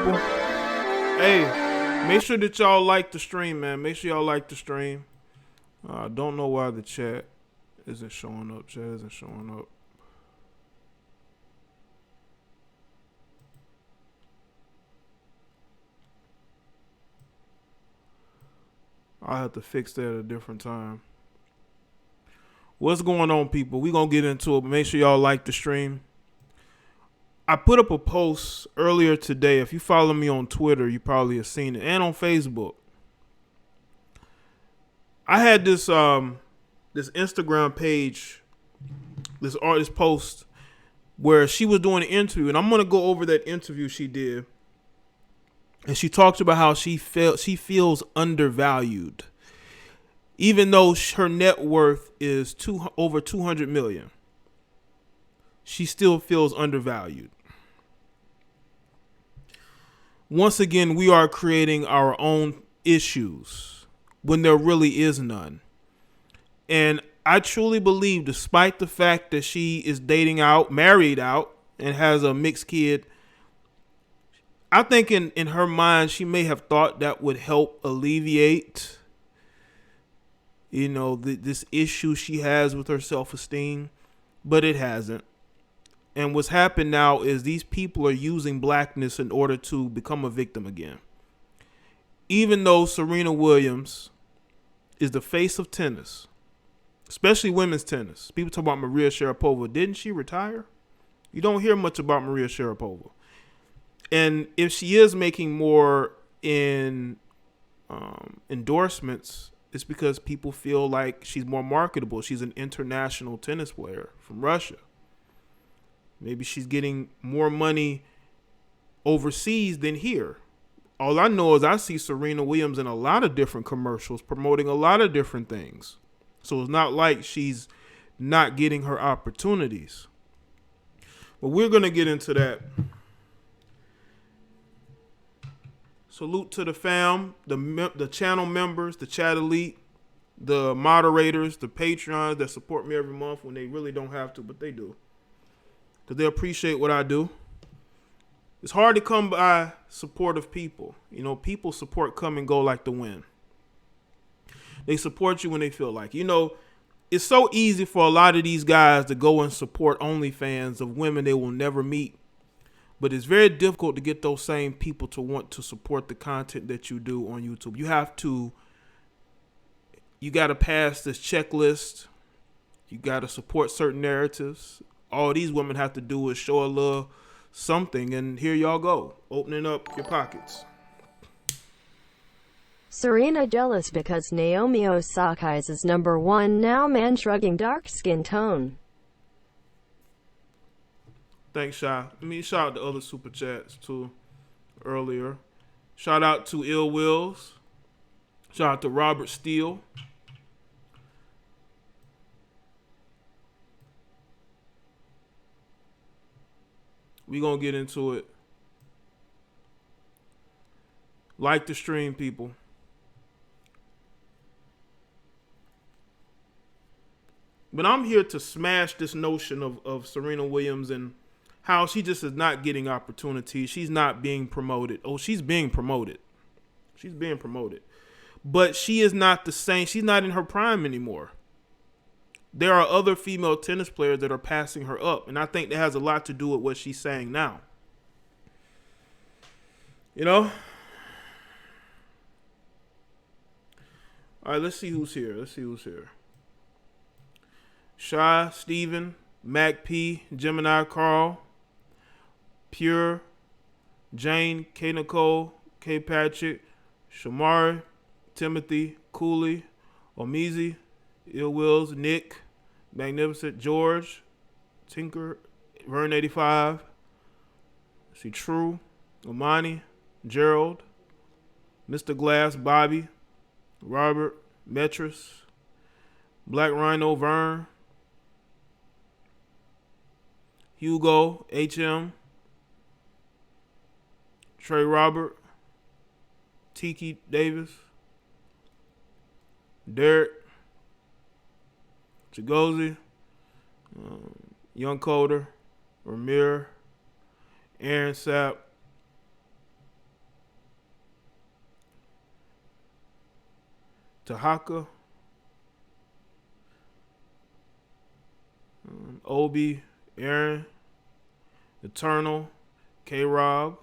Hey, make sure that y'all like the stream, man. Make sure y'all like the stream. I don't know why the chat isn't showing up. Chat isn't showing up. I'll have to fix that at a different time. What's going on, people? We're going to get into it, but make sure y'all like the stream. I put up a post earlier today. If you follow me on Twitter, you probably have seen it, and on Facebook. I had this Instagram page, this artist post where she was doing an interview, and I'm going to go over that interview she did. And she talked about how she feels undervalued. Even though her net worth is over 200 million, she still feels undervalued. Once again, we are creating our own issues when there really is none. And I truly believe, despite the fact that she is married out, and has a mixed kid, I think in her mind, she may have thought that would help alleviate this issue she has with her self-esteem, but it hasn't. And what's happened now is these people are using blackness in order to become a victim again. Even though Serena Williams is the face of tennis, especially women's tennis. People talk about Maria Sharapova. Didn't she retire? You don't hear much about Maria Sharapova. And if she is making more in endorsements, it's because people feel like she's more marketable. She's an international tennis player from Russia. Maybe she's getting more money overseas than here. All I know is I see Serena Williams in a lot of different commercials promoting a lot of different things. So it's not like she's not getting her opportunities. But we're going to get into that. Salute to the fam, the channel members, the chat elite, the moderators, the Patreons that support me every month when they really don't have to, but they do. Because they appreciate what I do. It's hard to come by supportive people. People support come and go like the wind. They support you when they feel like. It's so easy for a lot of these guys to go and support OnlyFans of women they will never meet. But it's very difficult to get those same people to want to support the content that you do on YouTube. You got to pass this checklist. You got to support certain narratives. All these women have to do is show a little something, and here y'all go, opening up your pockets. Serena jealous because Naomi Osaka's is #1 now. Man shrugging dark skin tone. Thanks, Shy. Shout out to other super chats, too, earlier. Shout out to Ill Wills. Shout out to Robert Steele. We gonna get into it. Like the stream, people. But I'm here to smash this notion of Serena Williams and how she just is not getting opportunities. She's not being promoted. Oh, she's being promoted. She's being promoted. But she is not the same. She's not in her prime anymore. There are other female tennis players that are passing her up. And I think that has a lot to do with what she's saying now. All right, let's see who's here. Shy, Steven, Mac P, Gemini Carl, Pure, Jane, K Nicole, K Patrick, Shamari, Timothy, Cooley, Omizi, Ill Wills, Nick, Magnificent, George, Tinker, Vern 85, see True, Omani, Gerald, Mr. Glass, Bobby, Robert, Metris, Black Rhino, Vern, Hugo, HM, Trey Robert, Tiki Davis, Derek, Chigozi, Young Coder, Ramir, Aaron Sapp, Tahaka, Obi, Aaron, Eternal, K-Rob,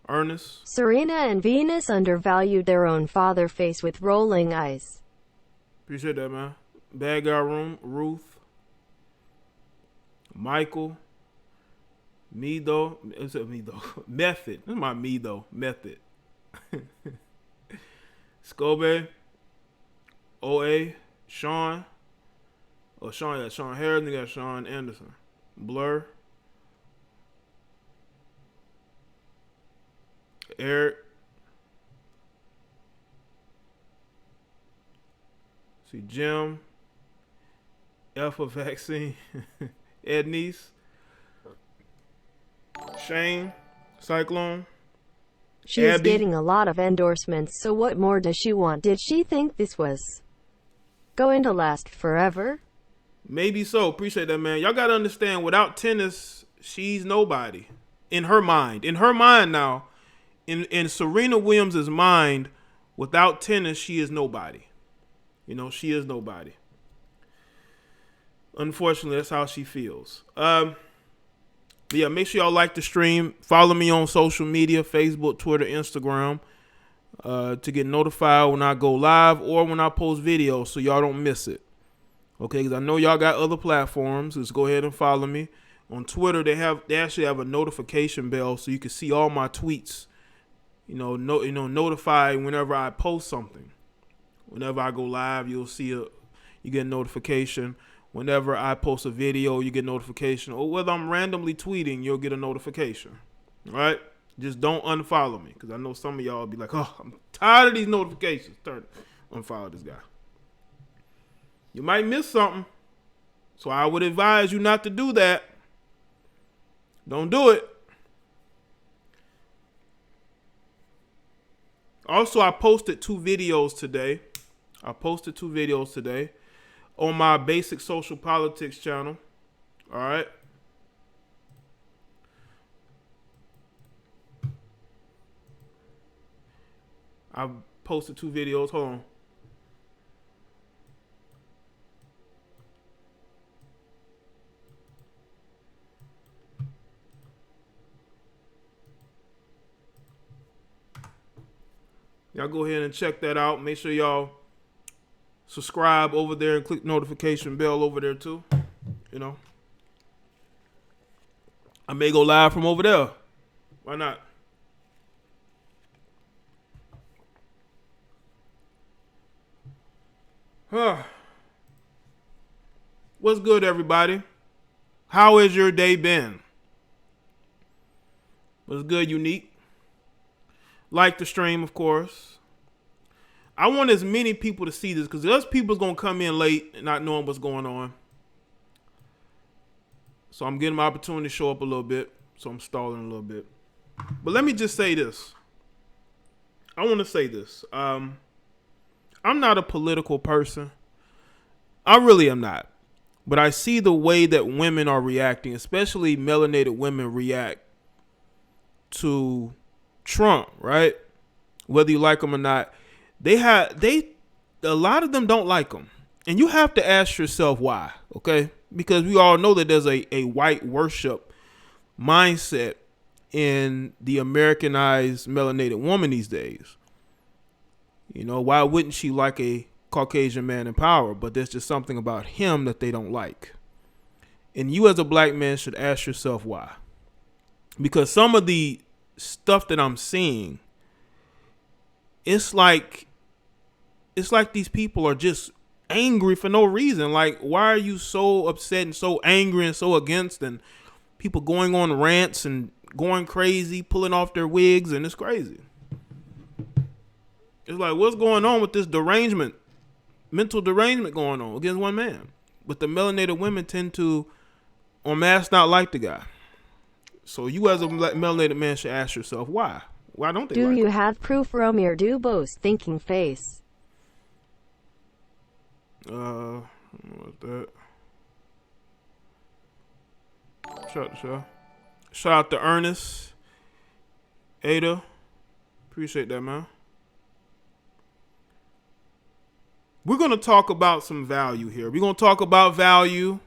Ernest. Serena and Venus undervalued their own father face with rolling eyes. Appreciate that, man. Bad Guy Room, Ruth, Michael, Mido. Is it Mido? Method. This is my Mido. Method. Scobe, OA, Sean. Oh, Sean, yeah, Sean Harris, and got Sean Anderson. Blur. Eric. See Jim. Alpha Vaccine. Ednice. Shane. Cyclone. She's Abby. getting a lot of endorsements, so what more does she want? Did she think this was going to last forever? Maybe so. Appreciate that, man. Y'all gotta understand, without tennis, she's nobody. In her mind. In her mind now, in Serena Williams' mind, without tennis, she is nobody. You know, she is nobody. Unfortunately, that's how she feels. But yeah, make sure y'all like the stream. Follow me on social media, Facebook, Twitter, Instagram, to get notified when I go live or when I post videos so y'all don't miss it. Okay, because I know y'all got other platforms. Just go ahead and follow me. On Twitter, they actually have a notification bell so you can see all my tweets. Notify whenever I post something. Whenever I go live, you get a notification. Whenever I post a video, you get notification. Or whether I'm randomly tweeting, you'll get a notification. All right? Just don't unfollow me, because I know some of y'all will be like, oh, I'm tired of these notifications. Unfollow this guy. You might miss something. So I would advise you not to do that. Don't do it. Also, I posted two videos today on my Basic Social Politics channel. All right. I posted two videos. Hold on. Y'all go ahead and check that out. Make sure y'all subscribe over there and click notification bell over there too. You know, I may go live from over there. Why not? What's good, everybody? How has your day been? What's good, Unique? Like the stream, of course. I want as many people to see this because there's people's going to come in late and not knowing what's going on. So I'm getting my opportunity to show up a little bit. So I'm stalling a little bit. But let me just say this. I want to say this. I'm not a political person. I really am not. But I see the way that women are reacting, especially melanated women react to Trump, right? Whether you like him or not, a lot of them don't like him, and you have to ask yourself why. Okay, because we all know that there's a white worship mindset in the Americanized melanated woman these days. You know, why wouldn't she like a Caucasian man in power? But there's just something about him that they don't like, and you as a black man should ask yourself why. Because some of the stuff that I'm seeing, it's like these people are just angry for no reason. Like, why are you so upset and so angry and so against, and people going on rants and going crazy, pulling off their wigs, and it's crazy. It's like, what's going on with this mental derangement going on against one man? But the melanated women tend to, en masse, not like the guy. So you as a melanated man should ask yourself why. Why don't they Do like you him? have proof, Romeo Dubose thinking face? What's that? Shout out to Ernest, Ada. Appreciate that, man. we're going to talk about some value here. We're going to talk about value,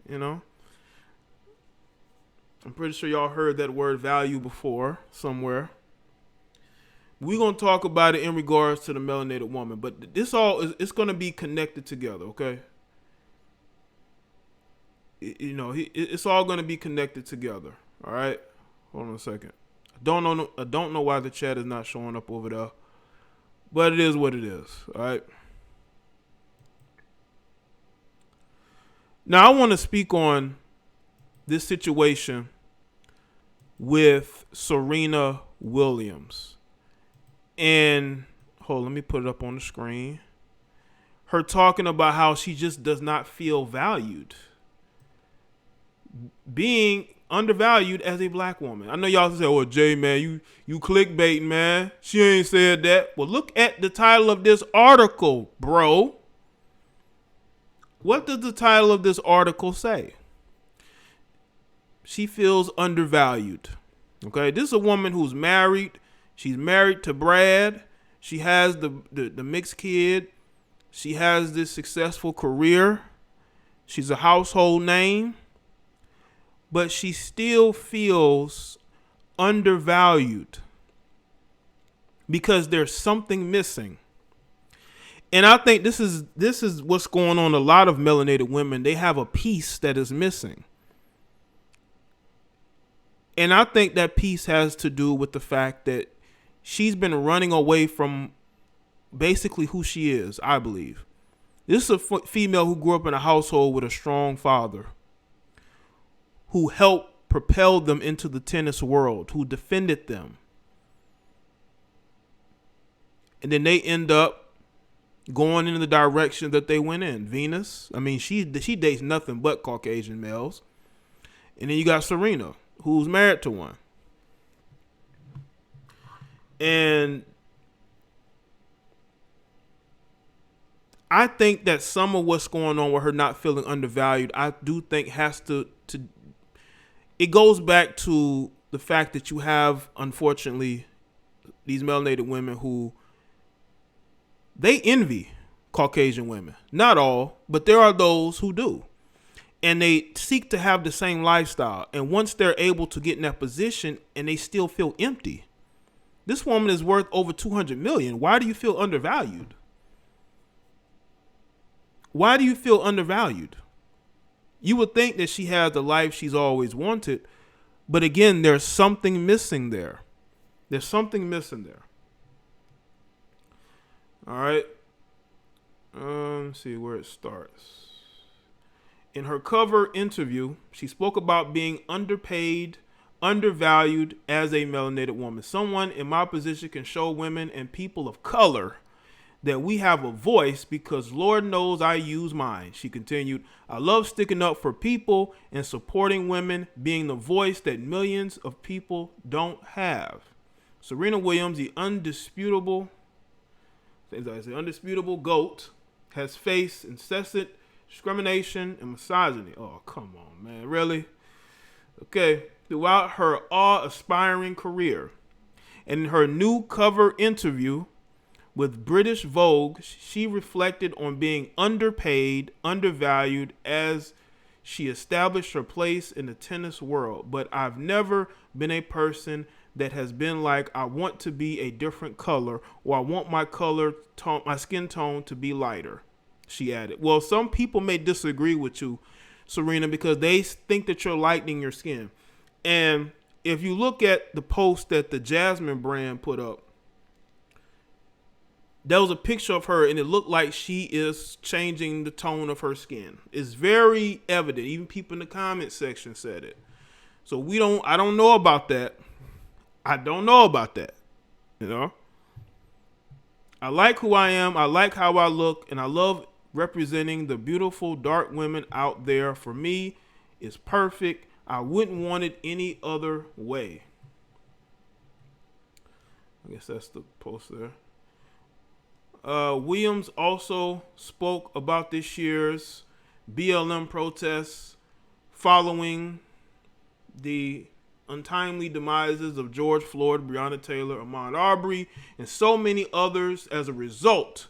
you know. I'm pretty sure y'all heard that word value before somewhere. We're going to talk about it in regards to the melanated woman, but this all is, it's going to be connected together, okay? You know, it's all going to be connected together, all right? Hold on a second. I don't know why the chat is not showing up over there, but it is what it is, all right? Now, I want to speak on this situation with Serena Williams. And, let me put it up on the screen. Her talking about how she just does not feel valued. Being undervalued as a black woman. I know y'all say, "Oh, Jay, man, you clickbaiting, man. She ain't said that." Well, look at the title of this article, bro. What does the title of this article say? She feels undervalued. Okay, this is a woman who's married. She's married to Brad. She has the mixed kid. She has this successful career. She's a household name. But she still feels undervalued because there's something missing. And I think this is what's going on. A lot of melanated women, they have a piece that is missing. And I think that piece has to do with the fact that she's been running away from basically who she is, I believe. This is a female who grew up in a household with a strong father, who helped propel them into the tennis world, who defended them. And then they end up going in the direction that they went in. Venus, I mean, she dates nothing but Caucasian males. And then you got Serena, who's married to one. And I think that some of what's going on with her not feeling undervalued, I do think has to it goes back to the fact that you have, unfortunately, these melanated women who they envy Caucasian women. Not all, but there are those who do. And they seek to have the same lifestyle. And once they're able to get in that position and they still feel empty. This woman is worth over $200 million. Why do you feel undervalued? Why do you feel undervalued? You would think that she has the life she's always wanted. But again, there's something missing there. There's something missing there. All right. Let's see where it starts. In her cover interview, she spoke about being underpaid, undervalued as a melanated woman. Someone in my position can show women and people of color that we have a voice because Lord knows I use mine. She continued, I love sticking up for people and supporting women, being the voice that millions of people don't have. Serena Williams, the undisputable GOAT, has faced incessant discrimination and misogyny. Oh, come on, man. Really? Okay. Throughout her awe-aspiring career. And in her new cover interview with British Vogue, she reflected on being underpaid, undervalued as she established her place in the tennis world. But I've never been a person that has been like, I want to be a different color, or I want my skin tone to be lighter, she added. Well, some people may disagree with you, Serena, because they think that you're lightening your skin. And if you look at the post that the Jasmine brand put up, there was a picture of her and it looked like she is changing the tone of her skin. It's very evident. Even people in the comment section said it. So I don't know about that. I don't know about that. You know? I like who I am. I like how I look. And I love representing the beautiful dark women out there. For me, it's perfect. I wouldn't want it any other way. I guess that's the post there. Williams also spoke about this year's BLM protests following the untimely demises of George Floyd, Breonna Taylor, Ahmaud Arbery, and so many others as a result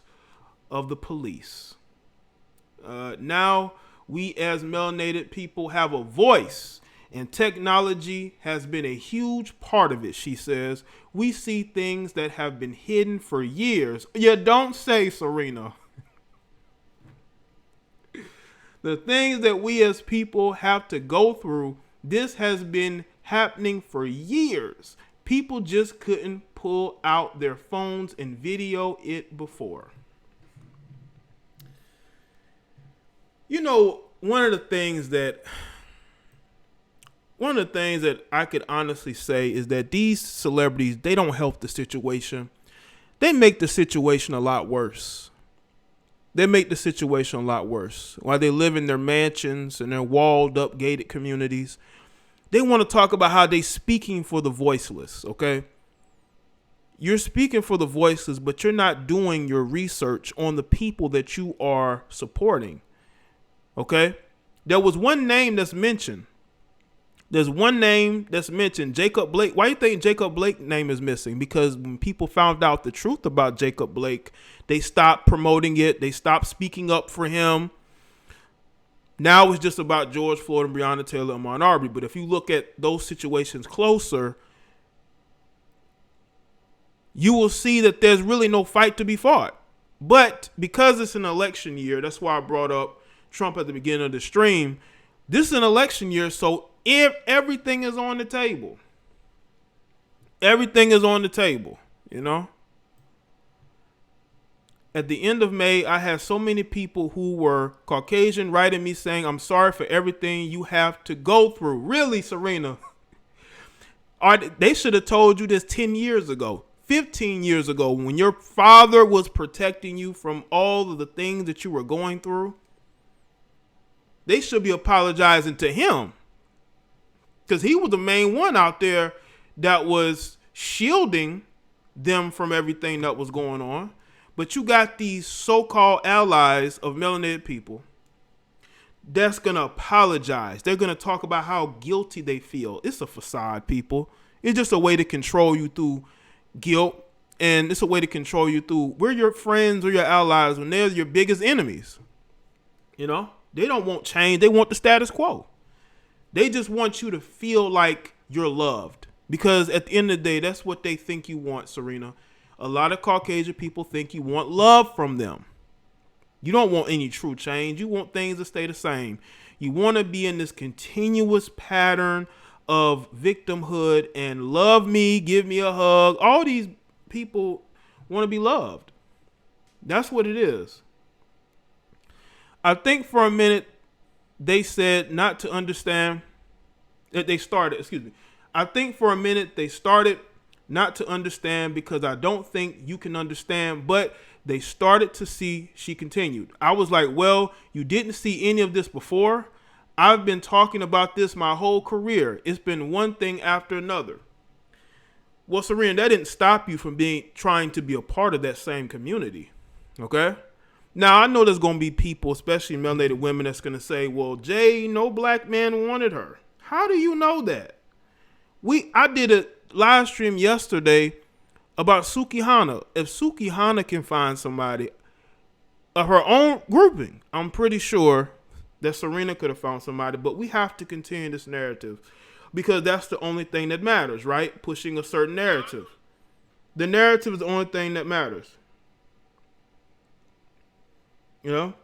of the police. Now we as melanated people have a voice, and technology has been a huge part of it, she says. We see things that have been hidden for years. You don't say, Serena. The things that we as people have to go through, this has been happening for years. People just couldn't pull out their phones and video it before. You know, one of the things that I could honestly say is that these celebrities, they don't help the situation. They make the situation a lot worse. While they live in their mansions and their walled up gated communities, they want to talk about how they speaking for the voiceless, okay? You're speaking for the voiceless, but you're not doing your research on the people that you are supporting, okay? There was one name that's mentioned. Jacob Blake. Why do you think Jacob Blake's name is missing? Because when people found out the truth about Jacob Blake, they stopped promoting it. They stopped speaking up for him. Now it's just about George Floyd and Breonna Taylor and Ahmaud Arbery. But if you look at those situations closer, you will see that there's really no fight to be fought. But because it's an election year, that's why I brought up Trump at the beginning of the stream. This is an election year, so if everything is on the table. Everything is on the table, you know? At the end of May, I had so many people who were Caucasian writing me saying, I'm sorry for everything you have to go through. Really, Serena? They should have told you this 10 years ago, 15 years ago, when your father was protecting you from all of the things that you were going through. They should be apologizing to him, because he was the main one out there that was shielding them from everything that was going on. But you got these so-called allies of melanated people that's going to apologize. They're going to talk about how guilty they feel. It's a facade, people. It's just a way to control you through guilt. And it's a way to control you through, we're your friends or your allies when they're your biggest enemies. You know, they don't want change. They want the status quo. They just want you to feel like you're loved. Because at the end of the day, that's what they think you want, Serena. A lot of Caucasian people think you want love from them. You don't want any true change. You want things to stay the same. You want to be in this continuous pattern of victimhood and love me, give me a hug. All these people want to be loved. That's what it is. I think for a minute they said not to understand that they started, I think for a minute they started not to understand because I don't think you can understand, but they started to see, she continued. I was like, well, you didn't see any of this before. I've been talking about this my whole career. It's been one thing after another. Well, Serena, that didn't stop you from trying to be a part of that same community. Okay? Now, I know there's going to be people, especially melanated women, that's going to say, well, Jay, no black man wanted her. How do you know that? I did a live stream yesterday about Suki Hana. If Suki Hana can find somebody of her own grouping, I'm pretty sure that Serena could have found somebody. But we have to continue this narrative because that's the only thing that matters, right? Pushing a certain narrative. The narrative is the only thing that matters. You know?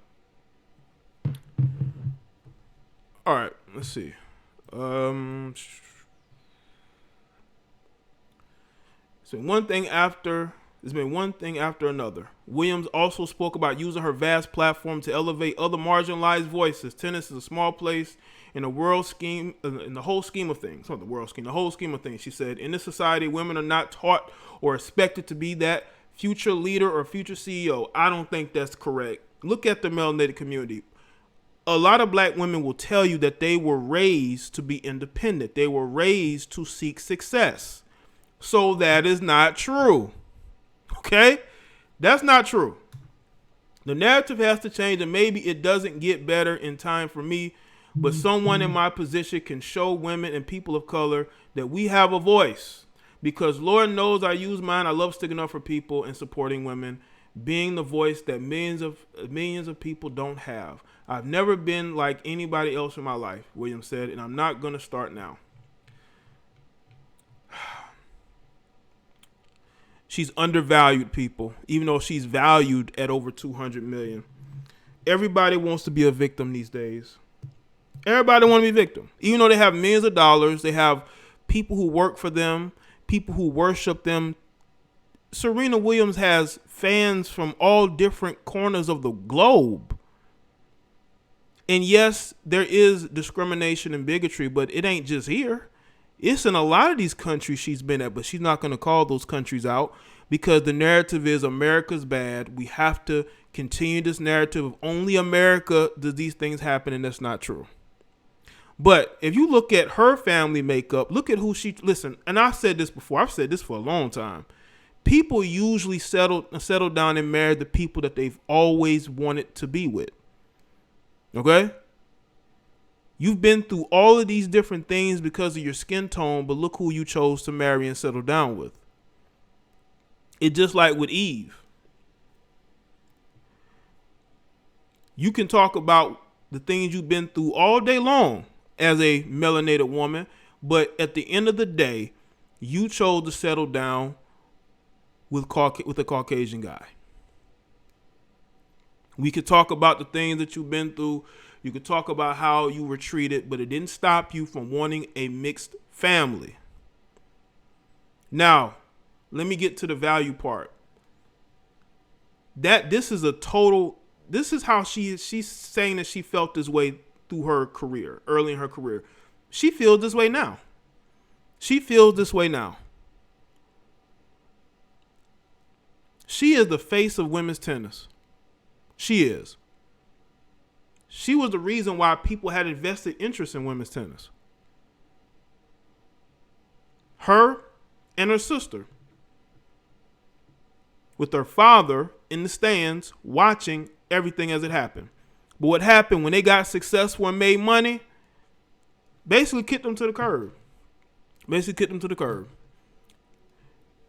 All right, let's see. It's been one thing after another. Williams also spoke about using her vast platform to elevate other marginalized voices. Tennis is a small place in the whole scheme of things. Not the world scheme, the whole scheme of things. She said, in this society, women are not taught or expected to be that future leader or future CEO. I don't think that's correct. Look at the melanated community. A lot of black women will tell you that they were raised to be independent. They were raised to seek success. So that is not true. Okay? That's not true. The narrative has to change, and maybe it doesn't get better in time for me, but someone in my position can show women and people of color that we have a voice. Because Lord knows I use mine. I love sticking up for people and supporting women being the voice that millions of people don't have. I've never been like anybody else in my life, Williams said, and I'm not going to start now. She's undervalued, people, even though she's valued at over 200 million. Everybody wants to be a victim these days. Everybody wants to be a victim. Even though they have millions of dollars, they have people who work for them, people who worship them. Serena Williams has fans from all different corners of the globe. And yes, there is discrimination and bigotry, but it ain't just here. It's in a lot of these countries she's been at, but she's not going to call those countries out because the narrative is America's bad. We have to continue this narrative of only America does these things happen, and that's not true. But if you look at her family makeup, look at who listen, and I've said this before. I've said this for a long time. People usually settle down and marry the people that they've always wanted to be with. Okay? You've been through all of these different things because of your skin tone, but look who you chose to marry and settle down with. It's just like with Eve. You can talk about the things you've been through all day long as a melanated woman, but at the end of the day, you chose to settle down with a Caucasian guy. We could talk about the things that you've been through. You could talk about how you were treated, but it didn't stop you from wanting a mixed family. Now, let me get to the value part. This is how she's saying that she felt this way through her career, early in her career. She feels this way now. She feels this way now. She is the face of women's tennis. She is. She was the reason why people had invested interest in women's tennis. Her and her sister. With her father in the stands watching everything as it happened. But what happened when they got successful and made money, basically kicked them to the curb.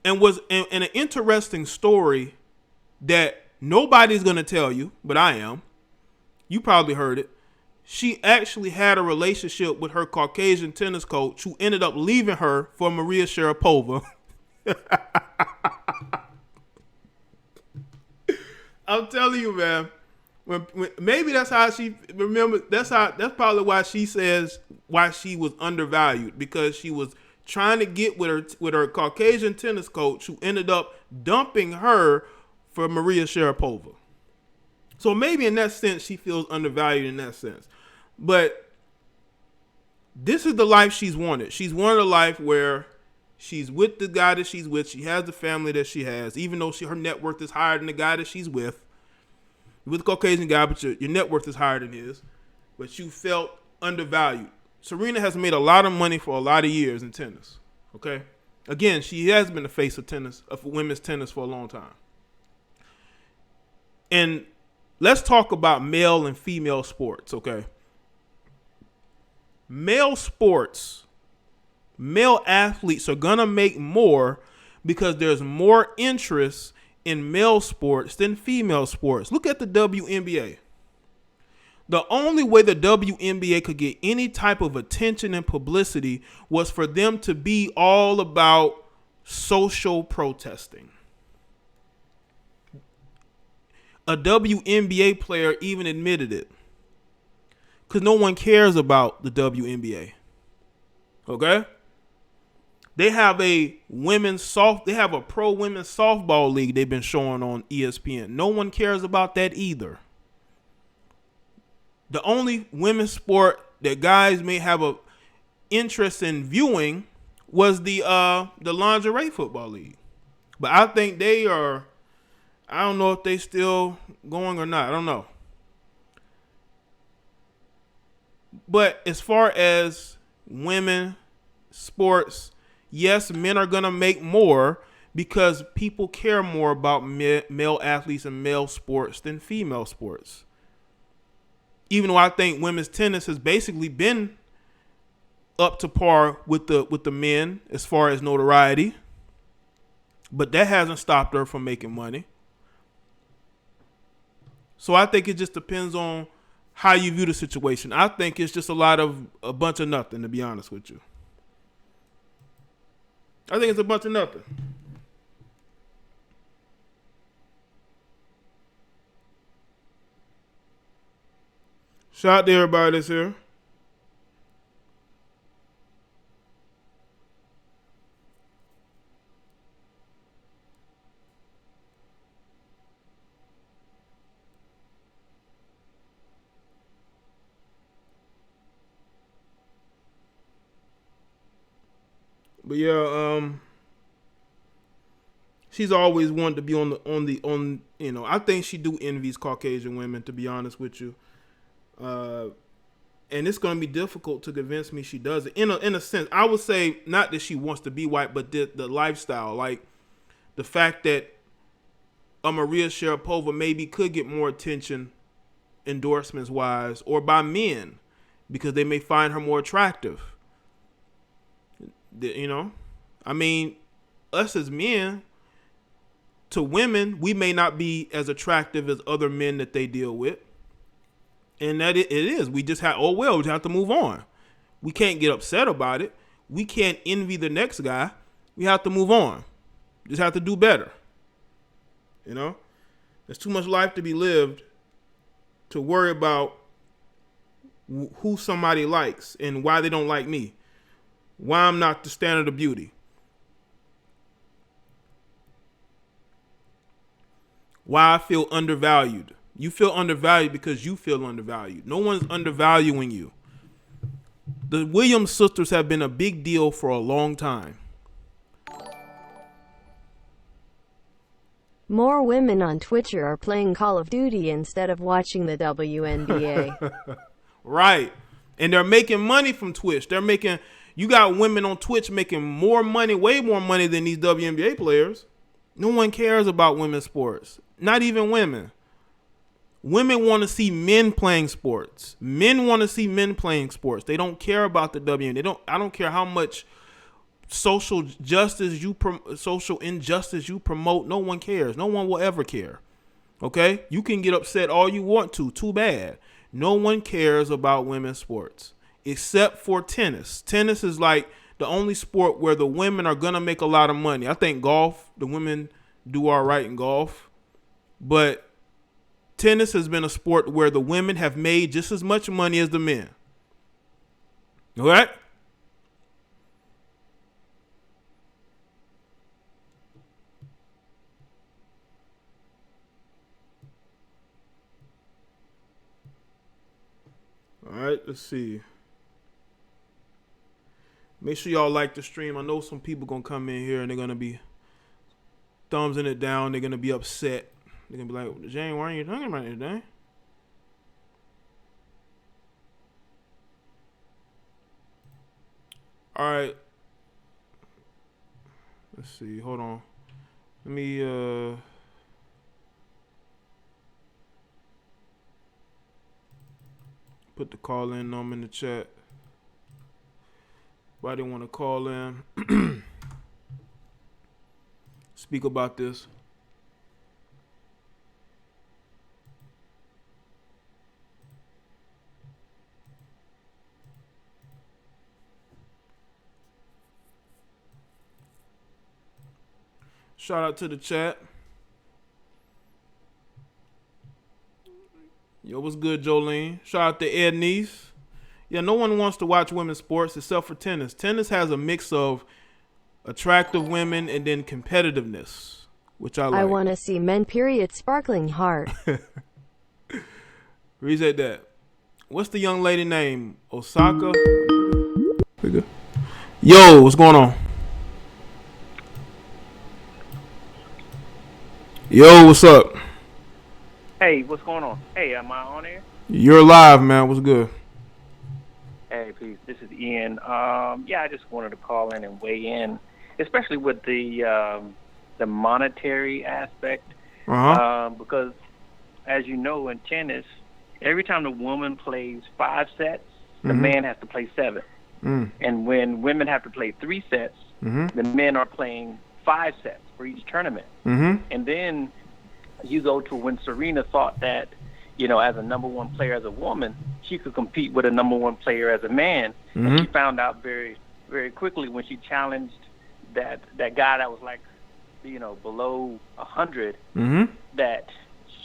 And was an interesting story that nobody's going to tell you, but I am. You probably heard it. She actually had a relationship with her Caucasian tennis coach who ended up leaving her for Maria Sharapova. I'm telling you, man. When maybe that's how she remember. That's probably why she says why she was undervalued, because she was trying to get with her Caucasian tennis coach who ended up dumping her for Maria Sharapova. So maybe in that sense she feels undervalued in that sense. But this is the life she's wanted. She's wanted a life where she's with the guy that she's with. She has the family that she has, even though her net worth is higher than the guy that she's with. You're with a Caucasian guy, but your net worth is higher than his. But you felt undervalued. Serena has made a lot of money for a lot of years in tennis. Okay? Again, she has been the face of tennis, of women's tennis for a long time. And let's talk about male and female sports, okay? Male sports, male athletes are going to make more because there's more interest in male sports than female sports. Look at the WNBA. The only way the WNBA could get any type of attention and publicity was for them to be all about social protesting. A WNBA player even admitted it. Because no one cares about the WNBA. Okay? They have a pro women's softball league they've been showing on ESPN. No one cares about that either. The only women's sport that guys may have a interest in viewing was the lingerie football league. But I think I don't know if they still going or not. I don't know. But as far as women sports, yes, men are going to make more because people care more about male athletes and male sports than female sports. Even though I think women's tennis has basically been up to par with the men as far as notoriety. But that hasn't stopped her from making money. So I think it just depends on how you view the situation. I think it's just a bunch of nothing, to be honest with you. I think it's a bunch of nothing. Shout out to everybody that's here. But yeah, she's always wanted to be on you know, I think she do envies Caucasian women, to be honest with you. And it's gonna be difficult to convince me she does it. In a sense, I would say not that she wants to be white, but the lifestyle, like the fact that a Maria Sharapova maybe could get more attention, endorsements wise, or by men, because they may find her more attractive. You know, I mean, us as men, to women, we may not be as attractive as other men that they deal with. And that it is. We just have, we just have to move on. We can't get upset about it. We can't envy the next guy. We have to move on. Just have to do better. You know? There's too much life to be lived to worry about who somebody likes and why they don't like me. Why I'm not the standard of beauty. Why I feel undervalued. You feel undervalued because you feel undervalued. No one's undervaluing you. The Williams sisters have been a big deal for a long time. More women on Twitch are playing Call of Duty instead of watching the WNBA. Right. And they're making money from Twitch. You got women on Twitch making more money, way more money than these WNBA players. No one cares about women's sports. Not even women. Women want to see men playing sports. Men want to see men playing sports. They don't care about the WNBA. I don't care how much social injustice you promote. No one cares. No one will ever care. Okay? You can get upset all you want to. Too bad. No one cares about women's sports except for tennis. Tennis is like the only sport where the women are going to make a lot of money. I think golf, the women do all right in golf. But tennis has been a sport where the women have made just as much money as the men. All right? All right, let's see. Make sure y'all like the stream. I know some people going to come in here and they're going to be thumbsing it down. They're going to be upset. They're going to be like, Jane, why aren't you talking about this, Jane? All right. Let's see. Hold on. Let me, put the call in number in the chat. Why they want to call in? Speak about this. Shout out to the chat. Yo, what's good, Jolene? Shout out to Ed Niece. Yeah, no one wants to watch women's sports except for tennis. Tennis has a mix of attractive women and then competitiveness, which I like. I want to see men, period, sparkling hard. Reset that. What's the young lady name? Osaka? Yo, what's going on? Yo, what's up? Hey, what's going on? Hey, am I on here? You're live, man. What's good? Hey, peace. This is Ian. Yeah, I just wanted to call in and weigh in, especially with the monetary aspect. Because, as you know, in tennis, every time the woman plays 5 sets, the man has to play 7. And when women have to play 3 sets, the men are playing 5 sets for each tournament. And then you go to when Serena thought that as a number one player as a woman, she could compete with a number one player as a man. And she found out very, very quickly when she challenged that guy that was like, below 100, that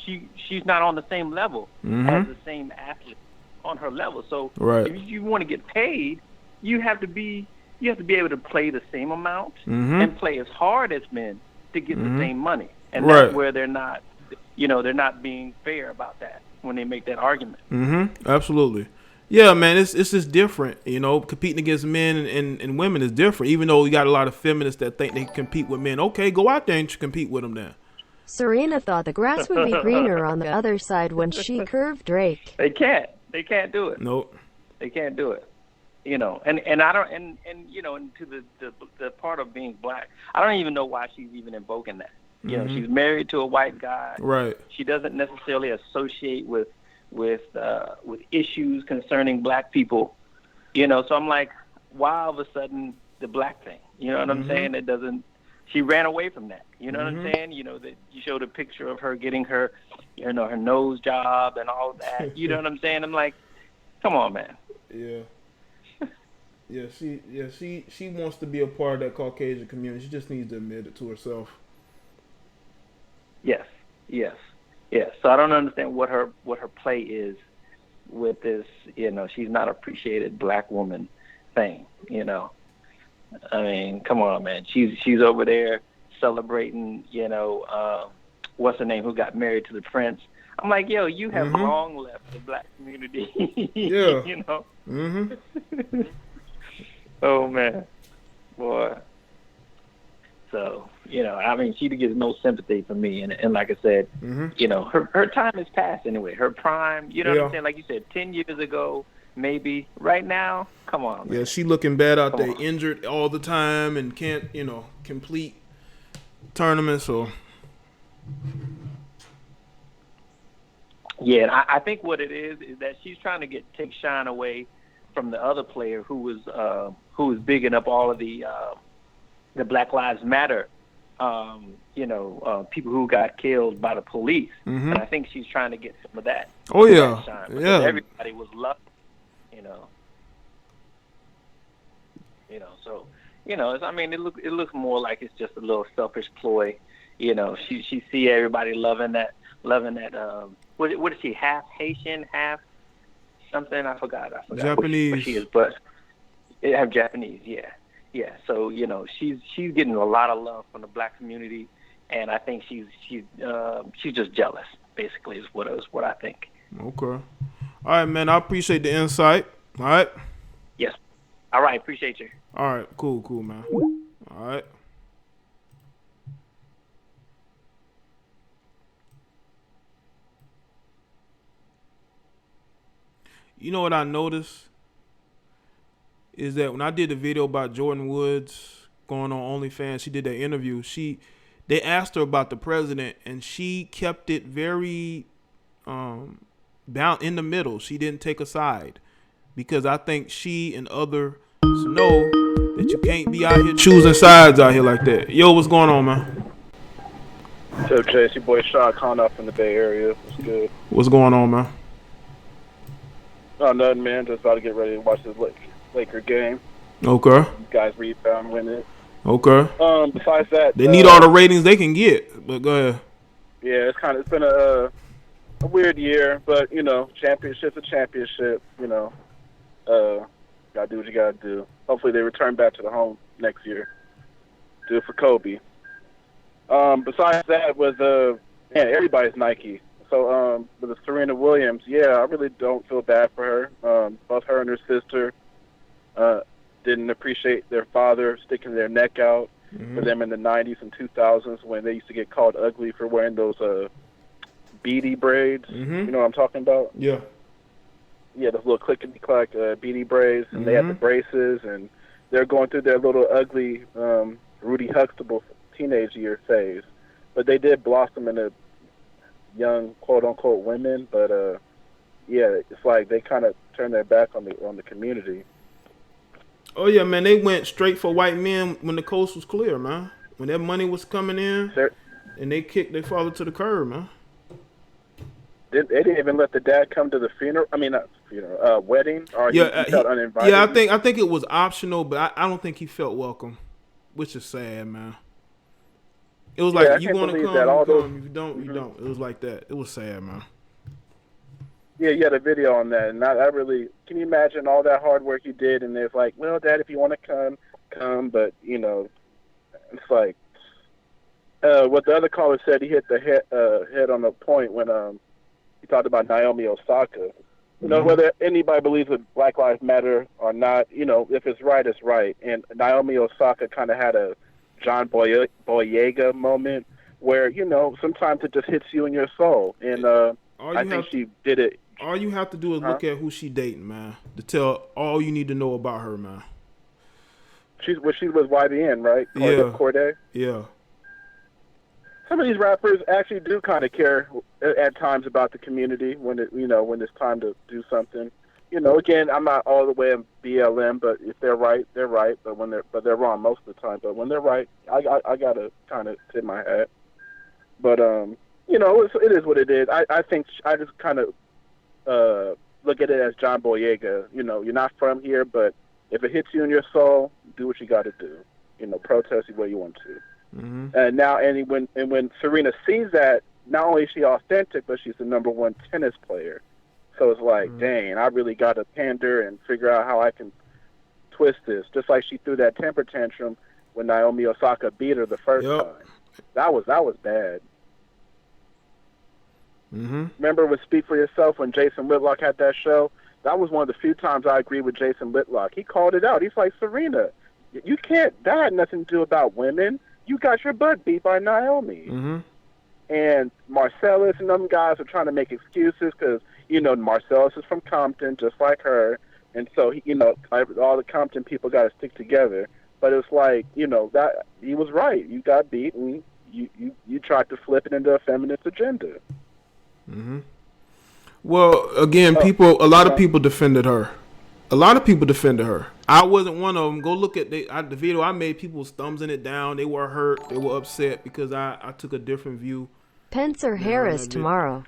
she's not on the same level as the same athlete on her level. So if you want to get paid, you have to be able to play the same amount and play as hard as men to get the same money. And that's where they're not, they're not being fair about that when they make that argument. Absolutely. Yeah, man, it's just different. Competing against men and women is different. Even though you got a lot of feminists that think they can compete with men. Okay, go out there and compete with them then. Serena thought the grass would be greener on the other side when she curved Drake. They can't do it. Nope. They can't do it. And I don't, and to the part of being black, I don't even know why she's even invoking that. She's married to a white guy. Right. She doesn't necessarily associate with issues concerning black people. So I'm like, why all of a sudden the black thing? You know what I'm saying? It doesn't. She ran away from that. You know what I'm saying? That you showed a picture of her getting her, her nose job and all that. You know what I'm saying? I'm like, come on, man. Yeah. She wants to be a part of that Caucasian community. She just needs to admit it to herself. Yes. So I don't understand what her play is with this. She's not appreciated black woman thing. I mean, come on, man. She's over there celebrating. What's her name? Who got married to the prince? I'm like, yo, you have long left the black community. Yeah. Oh man, boy. So, I mean, she gets no sympathy from me. And like I said, her time is past anyway. Her prime, what I'm saying? Like you said, 10 years ago, maybe. Right now, come on, man. Yeah, she looking bad out there, injured all the time and can't, complete tournaments. So. Yeah, and I think what it is that she's trying to take shine away from the other player who was bigging up all of the Black Lives Matter, people who got killed by the police. And I think she's trying to get some of that. Oh yeah, yeah. Everybody was loved, So it looks more like it's just a little selfish ploy. She see everybody loving that. What is she? Half Haitian, half something? I forgot Japanese. what she is, but half Japanese. Yeah. So she's getting a lot of love from the black community, and I think she's just jealous. Basically, is what I think. Okay. All right, man. I appreciate the insight. All right. Yes. All right. Appreciate you. All right. Cool, man. All right. You know what I noticed is that when I did the video about Jordan Woods going on OnlyFans, she did that interview. They asked her about the president, and she kept it very down in the middle. She didn't take a side because I think she and others know that you can't be out here choosing sides out here like that. Yo, what's going on, man? What's up, Jay? It's your boy Sean calling up from the Bay Area. What's good? What's going on, man? Oh, nothing, man. Just about to get ready to watch this Laker game. Okay. Guys rebound, win it. Okay. Besides that, they need all the ratings they can get. But go ahead. Yeah, it's been a weird year, but championship's a championship. Gotta do what you gotta do. Hopefully, they return back to the home next year. Do it for Kobe. Besides that, was everybody's Nike. So with the Serena Williams, I really don't feel bad for her. Both her and her sister didn't appreciate their father sticking their neck out for them in the 90s and 2000s when they used to get called ugly for wearing those beady braids. You know what I'm talking about? Yeah. Yeah, those little clickety-clack beady braids, and they had the braces, and they're going through their little ugly Rudy Huxtable teenage year phase. But they did blossom into young quote-unquote women, but it's like they kind of turned their back on the community. Oh yeah, man, they went straight for white men when the coast was clear, man. When that money was coming in, and they kicked their father to the curb, man. they didn't even let the dad come to the funeral. I mean, not funeral, wedding. Or he felt uninvited. Yeah, I think it was optional, but I don't think he felt welcome, which is sad, man. It was like, you want to come, you come. If you don't, you don't. It was like that. It was sad, man. Yeah, you had a video on that, and I really, can you imagine all that hard work you did, and it's like, well, Dad, if you want to come, but, it's like, what the other caller said, he hit the head on the point when he talked about Naomi Osaka. Whether anybody believes that Black Lives Matter or not, if it's right, it's right. And Naomi Osaka kind of had a John Boyega moment where, sometimes it just hits you in your soul. And I think she did it. All you have to do is look at who she dating, man, to tell all you need to know about her, man. She was YBN, right? Corday? Yeah. Some of these rappers actually do kind of care at times about the community when it's time to do something. Again, I'm not all the way in BLM, but if they're right, they're right. But they're wrong most of the time. But when they're right, I gotta kind of tip my hat. But it is what it is. I think I just kind of look at it as John Boyega. You're not from here, but if it hits you in your soul, do what you got to do. Protest the way you want to. Mm-hmm. And now, when Serena sees that, not only is she authentic, but she's the #1 tennis player. So it's like, dang, I really got to pander and figure out how I can twist this. Just like she threw that temper tantrum when Naomi Osaka beat her the first time. That was bad. Mm-hmm. Remember with Speak for Yourself when Jason Whitlock had that show? That was one of the few times I agree with Jason Whitlock. He called it out. He's like, Serena, you can't. That had nothing to do about women. You got your butt beat by Naomi. Mm-hmm. And Marcellus and them guys are trying to make excuses because, Marcellus is from Compton, just like her. And so, all the Compton people got to stick together. But it's like, that he was right. You got beat, and you tried to flip it into a feminist agenda. Mm-hmm. Well, again, a lot of people defended her. I wasn't one of them. Go look at the video I made. People was thumbsing it down. They were hurt. They were upset because I took a different view. Pence or Harris tomorrow?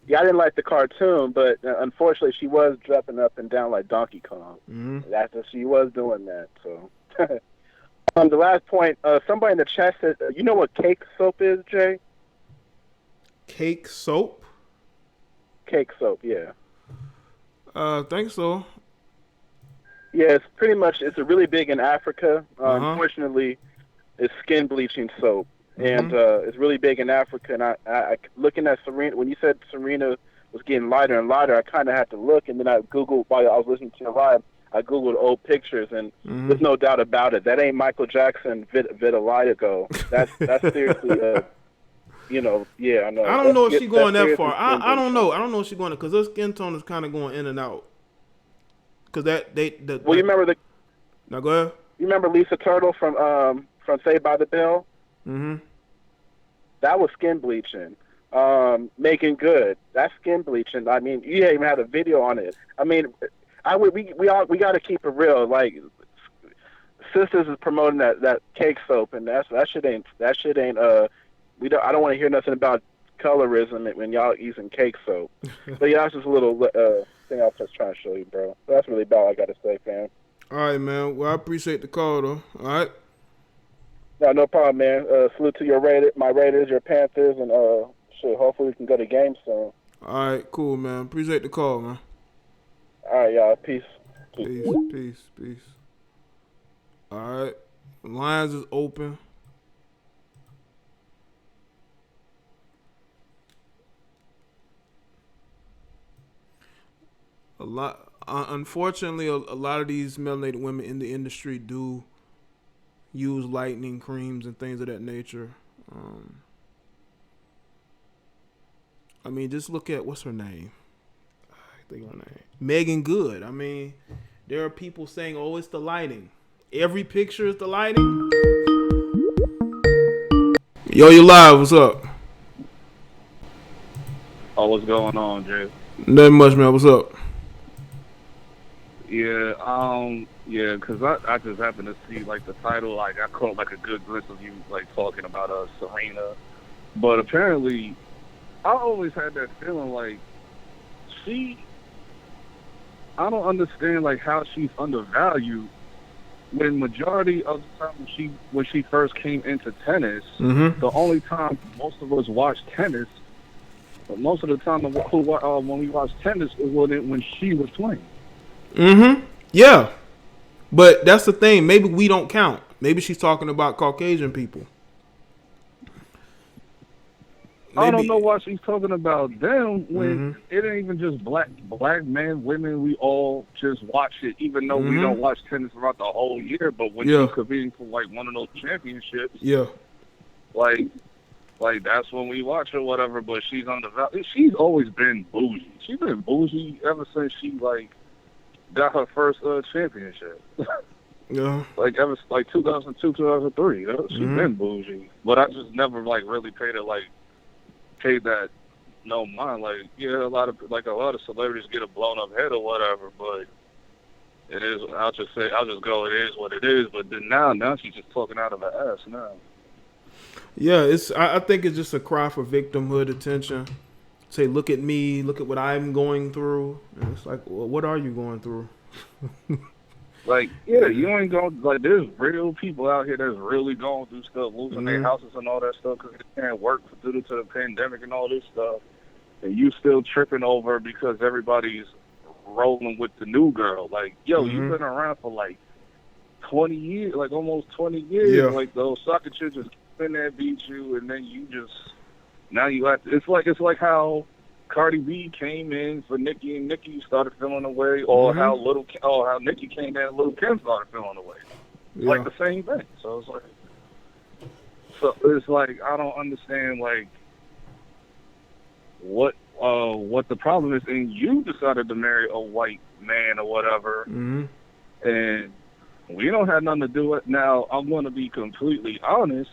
Yeah, I didn't like the cartoon, but unfortunately, she was jumping up and down like Donkey Kong. Mm-hmm. She was doing that. So, the last point, somebody in the chat said, you know what cake soap is, Jay? Cake soap? Cake soap, yeah. I think so. Yeah, it's pretty much, it's really big in Africa. Unfortunately, it's skin bleaching soap. And it's really big in Africa. And I looking at Serena, when you said Serena was getting lighter and lighter, I kind of had to look. And then I Googled, while I was listening to your live, I Googled old pictures. And there's no doubt about it. That ain't Michael Jackson vitiligo. That's seriously, yeah, I know. I don't know if she's going that far. I don't know. I don't know if she's going to, because her skin tone is kind of going in and out. Because Well, you remember the... Now, go ahead. You remember Lisa Turtle from Saved by the Bell? Mm-hmm. That was skin bleaching. Making Good. That's skin bleaching. I mean, you even had a video on it. I mean, we got to keep it real. Like, Sisters is promoting that cake soap, and that shit ain't. I don't want to hear nothing about colorism when y'all using cake soap. But yeah, that's just a little thing I was just trying to show you, bro. That's really about all I got to say, fam. All right, man. Well, I appreciate the call, though. All right. No problem, man. Salute to my Raiders, your Panthers, and hopefully we can go to games soon. All right, cool, man. Appreciate the call, man. All right, y'all. Peace. Peace. All right. Lines is open. Unfortunately, a lot of these melanated women in the industry do use lightening creams and things of that nature. I mean, just look at, what's her name? I think her name. Megan Good. I mean, there are people saying, oh, it's the lighting. Every picture is the lighting. Yo, you live. What's up? Oh, what's going on, Jay? Nothing much, man. What's up? Yeah, because I just happened to see, like, the title, like, I caught, like, a good glimpse of you, like, talking about Serena. But apparently, I always had that feeling like I don't understand like how she's undervalued when majority of the time when she first came into tennis, the only time most of us watched tennis, but most of the time when we watched tennis it was when she was playing. Yeah. But that's the thing. Maybe we don't count. Maybe she's talking about Caucasian people. I don't know why she's talking about them when it ain't even just black men, women. We all just watch it, even though we don't watch tennis throughout the whole year. But when she's competing for like one of those championships, like that's when we watch or whatever. But she's undervalued. She's always been bougie. She's been bougie ever since she like got her first championship. Like ever like 2002, 2003. You know? She's been bougie, but I just never like really paid that no mind. Like a lot of celebrities get a blown up head or whatever, but it is. I'll just go. It is what it is. But then now she's just talking out of her ass now. Yeah, I think it's just a cry for victimhood attention. Say, look at me, look at what I'm going through. And it's like, well, what are you going through? Like, you ain't going, like, there's real people out here that's really going through stuff, losing their houses and all that stuff because they can't work due to the pandemic and all this stuff. And you still tripping over because everybody's rolling with the new girl. Like, you've been around for, like, 20 years, like, almost 20 years. Yeah. Like, those soccer chicks just in there beat you, and then you just, now you have to, it's like how Cardi B came in for Nicki and Nicki started feeling away, or how Nicki came in and Lil' Kim started feeling away. Like the same thing. So it's like I don't understand like what the problem is. And you decided to marry a white man or whatever, and we don't have nothing to do with it. Now I'm going to be completely honest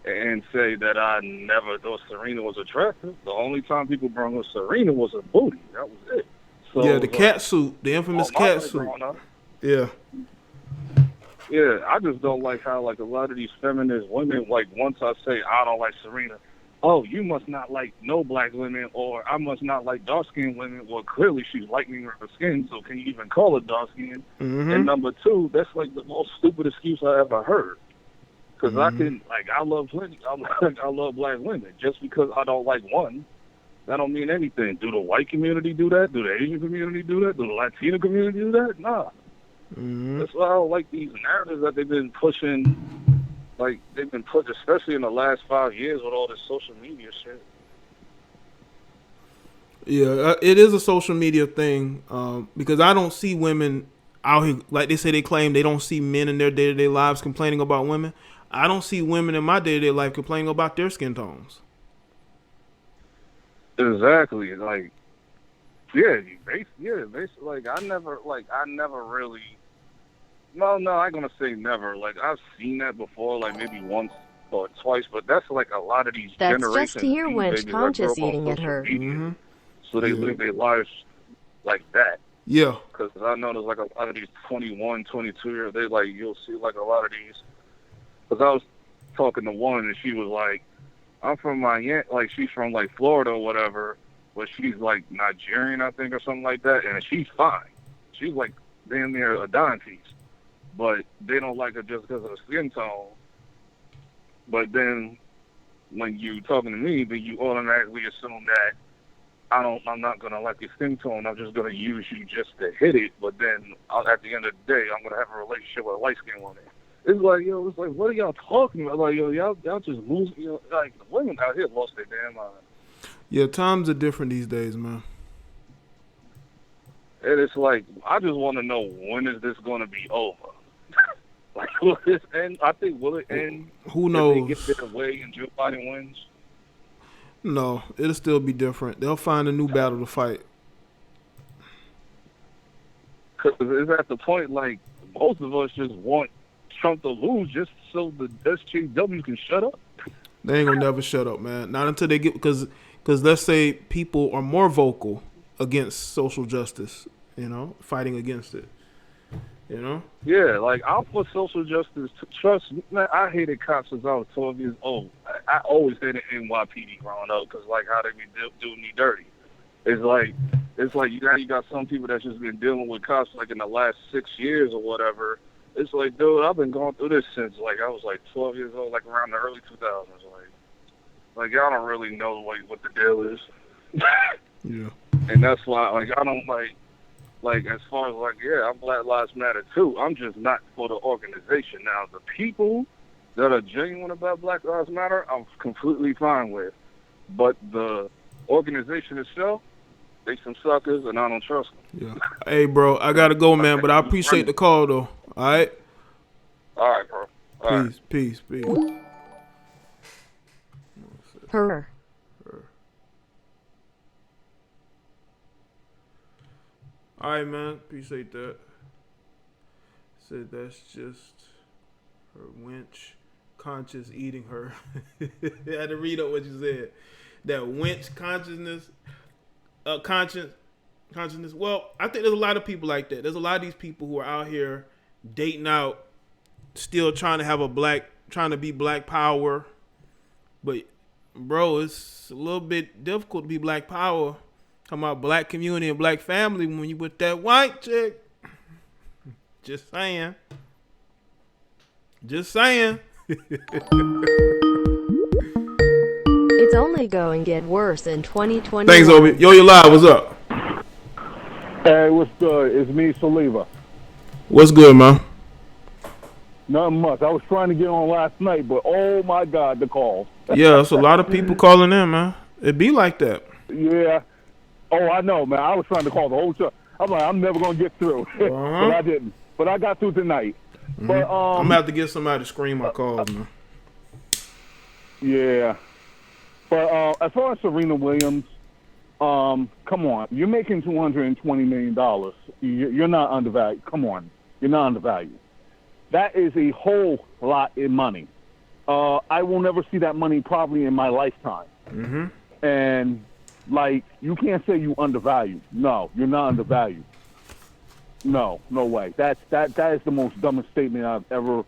and say that I never thought Serena was attractive. The only time people brought up Serena was a booty. That was it. So the cat suit, the infamous cat suit. Yeah, I just don't like how like a lot of these feminist women, like once I say I don't like Serena, oh, you must not like no black women, or I must not like dark-skinned women. Well, clearly she's lightening her skin, so can you even call it dark-skinned? And number two, that's like the most stupid excuse I ever heard. Because I love plenty. I love black women. Just because I don't like one, that don't mean anything. Do the white community do that? Do the Asian community do that? Do the Latino community do that? Nah. That's why I don't like these narratives that they've been pushing. Like they've been put, especially in the last 5 years with all this social media shit. Yeah, it is a social media thing because I don't see women out here like they say they claim they don't see men in their day-to-day lives complaining about women. I don't see women in my day-to-day life complaining about their skin tones. Exactly. Like, basically, like, I never really, no, I ain't gonna say never. Like, I've seen that before, like, maybe once or twice, but that's like a lot of these generations. That's just to hear Wench conscious eating at her. So they live their lives like that. Yeah. Because I know there's like a lot of these 21, 22 years, they like, you'll see like a lot of these. Because I was talking to one, and she was like, I'm from Miami, like, she's from, like, Florida or whatever, but she's, like, Nigerian, I think, or something like that, and she's fine. She's, like, damn near a dime piece. But they don't like her just because of her skin tone. But then, when you talking to me, then you automatically assume that I'm not going to like your skin tone, I'm just going to use you just to hit it, but then, at the end of the day, I'm going to have a relationship with a light-skinned woman. It's like, what are y'all talking about? Like, y'all just losing, like, the women out here lost their damn mind. Yeah, times are different these days, man. And it's like, I just want to know, when is this going to be over? Like, will this end? I think, will it end? Who knows? If they get their way and Joe Biden wins? No, it'll still be different. They'll find a new battle to fight. Because it's at the point, like, most of us just want Trump to lose just so the SJW can shut up. They ain't gonna never shut up, man. Not until they get, because let's say people are more vocal against social justice, fighting against it, Yeah, like, I'll put social justice, trust me, man, I hated cops since I was 12 years old. I always hated NYPD growing up because like how they be doing me dirty. It's like you got some people that's just been dealing with cops like in the last 6 years or whatever. It's like, dude, I've been going through this since like I was like 12 years old, like around the early 2000s. Like y'all don't really know like what the deal is. Yeah. And that's why like I don't like as far as like, yeah, I'm Black Lives Matter too. I'm just not for the organization. Now the people that are genuine about Black Lives Matter, I'm completely fine with. But the organization itself, they some suckers, and I don't trust them. Yeah. Hey, bro, I gotta go, man. But I appreciate the call, though. All right. All right, bro. All right. Peace. Her. All right, man. Appreciate that. Said that's just her wench conscious eating her. I had to read up what you said. That wench consciousness. Consciousness. Well, I think there's a lot of people like that. There's a lot of these people who are out here dating out, still trying to be black power. But bro, it's a little bit difficult to be black power. Talking about black community and black family when you with that white chick. Just saying. It's only going to get worse in 2020. Thanks, Obi. Yo, you live. What's up? Hey, what's good? It's me, Saliva. What's good, man? Nothing much. I was trying to get on last night, but oh my God, the calls. Yeah, there's a lot of people calling in, man. It be like that. Yeah. Oh, I know, man. I was trying to call the whole show. I'm like, I'm never gonna get through, but I didn't. But I got through tonight. Mm-hmm. But I'm gonna have to get somebody to screen my calls, man. Yeah. But as far as Serena Williams, come on, you're making $220 million. You're not undervalued. Come on, you're not undervalued. That is a whole lot in money. I will never see that money probably in my lifetime. Mm-hmm. And like, you can't say you undervalued. No, you're not undervalued. No way. That is the most dumbest statement I've ever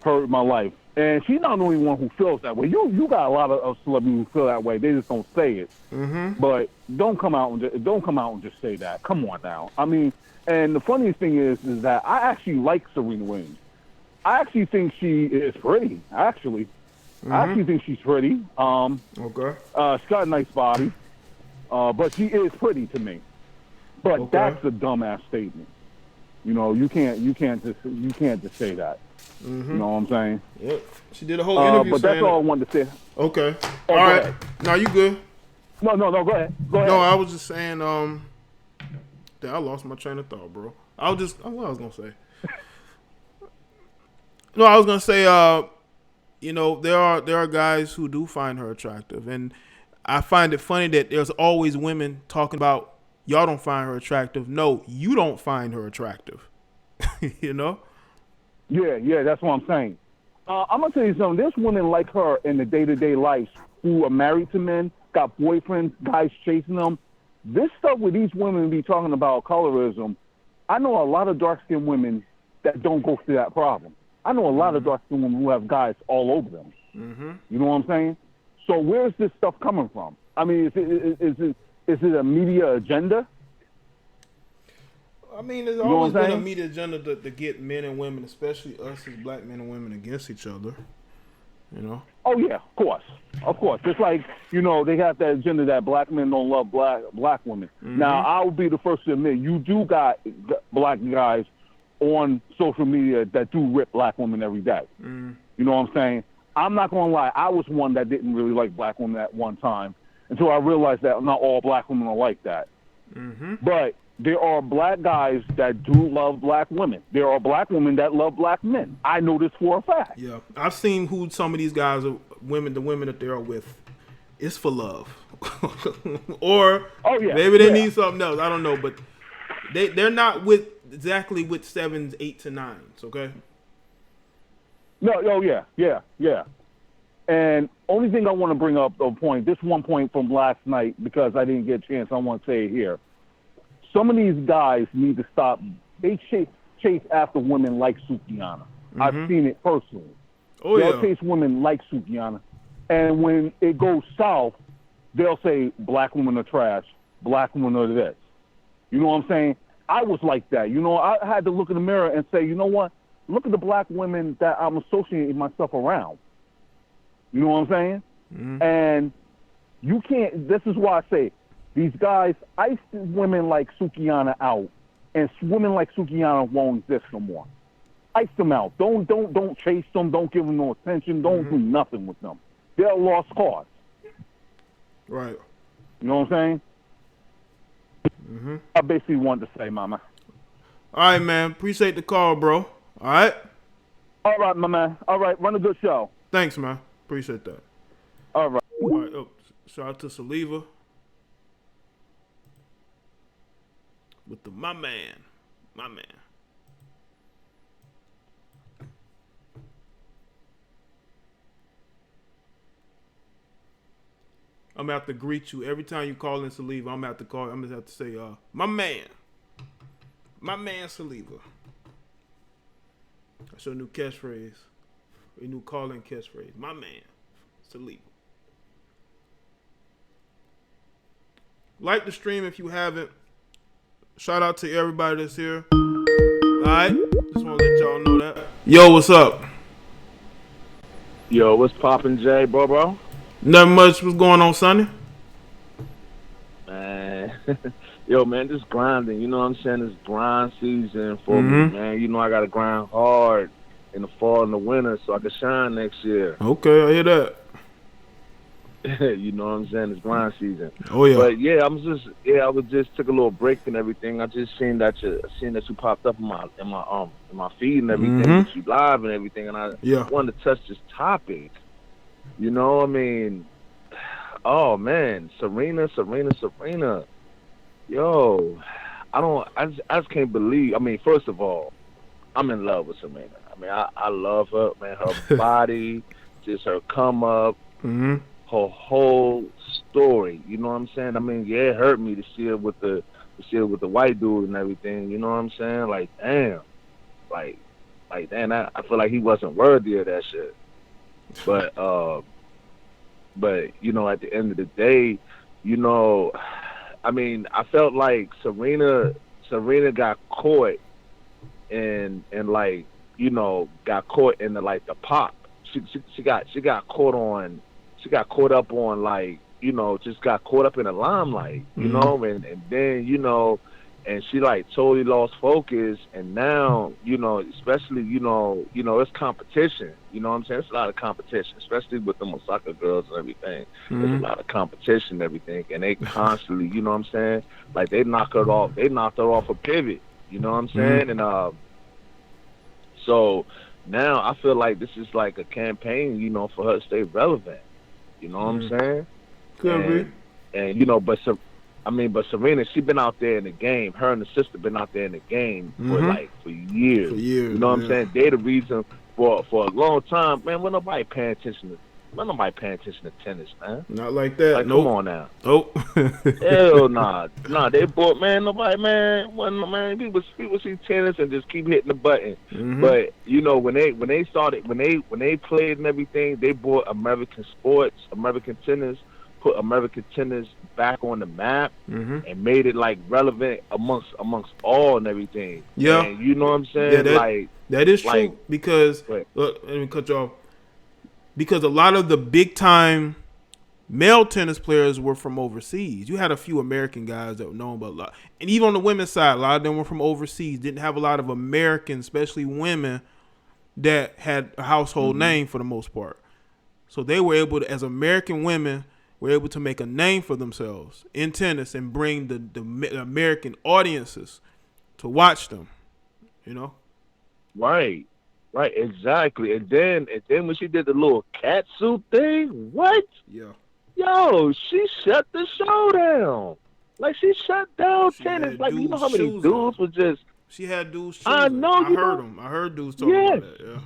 heard in my life. And she's not the only one who feels that way. You got a lot of celebrities who feel that way. They just don't say it. Mm-hmm. But don't come out and just say that. Come on now. I mean, and the funniest thing is that I actually like Serena Williams. I actually think she is pretty. Actually, I actually think she's pretty. Okay. She's got a nice body, but she is pretty to me. But that's a dumbass statement. You know, you can't just say that. Mm-hmm. You know what I'm saying? Yep. She did a whole interview. But that's all I wanted to say. Okay. Oh, all right. No, you good? No. Go ahead. No, I was just saying. I lost my train of thought, bro. What I was gonna say. No, I was gonna say. There are guys who do find her attractive, and I find it funny that there's always women talking about y'all don't find her attractive. No, you don't find her attractive. You know. Yeah, that's what I'm saying. I'm gonna tell you something. There's women like her in the day-to-day life who are married to men, got boyfriends, guys chasing them. This stuff with these women be talking about colorism. I know a lot of dark-skinned women that don't go through that problem. I know a lot of dark-skinned women who have guys all over them. Mm-hmm. You know what I'm saying? So where's this stuff coming from? I mean, is it a media agenda? I mean, there's always been a media agenda to get men and women, especially us as black men and women, against each other. You know? Oh yeah, of course. Just like, they have that agenda that black men don't love black women. Mm-hmm. Now, I will be the first to admit, you do got black guys on social media that do rip black women every day. Mm. You know what I'm saying? I'm not gonna lie, I was one that didn't really like black women at one time until I realized that not all black women are like that. Mm-hmm. But there are black guys that do love black women. There are black women that love black men. I know this for a fact. Yeah, I've seen who some of these guys are. The women that they are with, it's for love, or maybe they need something else. I don't know, but they're not exactly with 7s, 8s, and 9s. Okay. No. Yeah. And only thing I want to bring up this one point from last night, because I didn't get a chance. I want to say it here. Some of these guys need to stop. They chase after women like Sukiana. Mm-hmm. I've seen it personally. Oh, They'll chase women like Sukiana. And when it goes south, they'll say black women are trash, black women are this. You know what I'm saying? I was like that. You know, I had to look in the mirror and say, you know what? Look at the black women that I'm associating myself around. You know what I'm saying? Mm-hmm. And you can't, this is why I say, these guys ice women like Sukihana out, and women like Sukihana won't exist no more. Ice them out. Don't chase them. Don't give them no attention. Don't do nothing with them. They're a lost cause. Right. You know what I'm saying? I basically wanted to say, mama. All right, man. Appreciate the call, bro. All right? All right, my man. All right. Run a good show. Thanks, man. Appreciate that. All right. All right. Oh, shout out to Saliva. With the my man. My man. I'm gonna have to greet you every time you call in Saliva. I'm gonna have to call. I'm gonna have to say, my man Saliva. That's your new catchphrase. Your new call-in catchphrase. My man Saliva. Like the stream if you haven't. Shout out to everybody that's here. All right, just want to let y'all know that. Yo, what's up? Yo, what's poppin', Jay, bro? Nothing much. What's going on, Sonny? Man, yo, man, just grinding. You know what I'm saying? It's grind season for me, man. You know I gotta grind hard in the fall and the winter so I can shine next year. Okay, I hear that. You know what I'm saying? It's grind season. Oh yeah. But yeah, I was just took a little break and everything. I just seen that you popped up in my feed and everything, you live and everything, and I wanted to touch this topic. You know, I mean, oh man, Serena. Yo, I just can't believe. I mean, first of all, I'm in love with Serena. I mean, I love her, man. Her body, just her come up, her whole story. You know what I'm saying? I mean, yeah, it hurt me to see her with the white dude and everything. You know what I'm saying? Like, damn, I feel like he wasn't worthy of that shit. But you know, at the end of the day, you know, I mean, I felt like Serena got caught and like, you know, got caught in the pop. She got caught up on, like, you know, just got caught up in the limelight, you know, and then, you know, and she like totally lost focus, and now, you know, especially, you know, it's competition. You know what I'm saying? It's a lot of competition, especially with them Osaka girls and everything. There's a lot of competition and everything, and they constantly, you know what I'm saying? Like they knocked her off a pivot. You know what I'm saying? And so now I feel like this is like a campaign, you know, for her to stay relevant. You know what I'm saying? Could be. And you know, but Serena, she been out there in the game. Her and the sister been out there in the game for years. You know what I'm saying? They the reason for a long time, man. When nobody paying attention to tennis, man. Not like that. Like, nope. Come on now. Nope. Hell nah. They bought, man. Nobody, man. People see tennis and just keep hitting the button. But you know, when they played and everything, they bought American sports, American tennis, put American tennis back on the map, and made it like relevant amongst all and everything. Yeah. And you know what I'm saying? Yeah, that is true, because look, let me cut you off. Because a lot of the big time male tennis players were from overseas. You had a few American guys that were known, but a lot, and even on the women's side, a lot of them were from overseas. Didn't have a lot of Americans, especially women, that had a household name for the most part. So they were able to, as American women, were able to make a name for themselves in tennis and bring the American audiences to watch them. You know. Right, exactly. And then when she did the little cat suit thing, what? Yeah. Yo, she shut the show down. Like, she shut down tennis. Like, you know how many dudes were just... She had dudes shoes. I know. I heard them. I heard dudes talking about that. Yeah.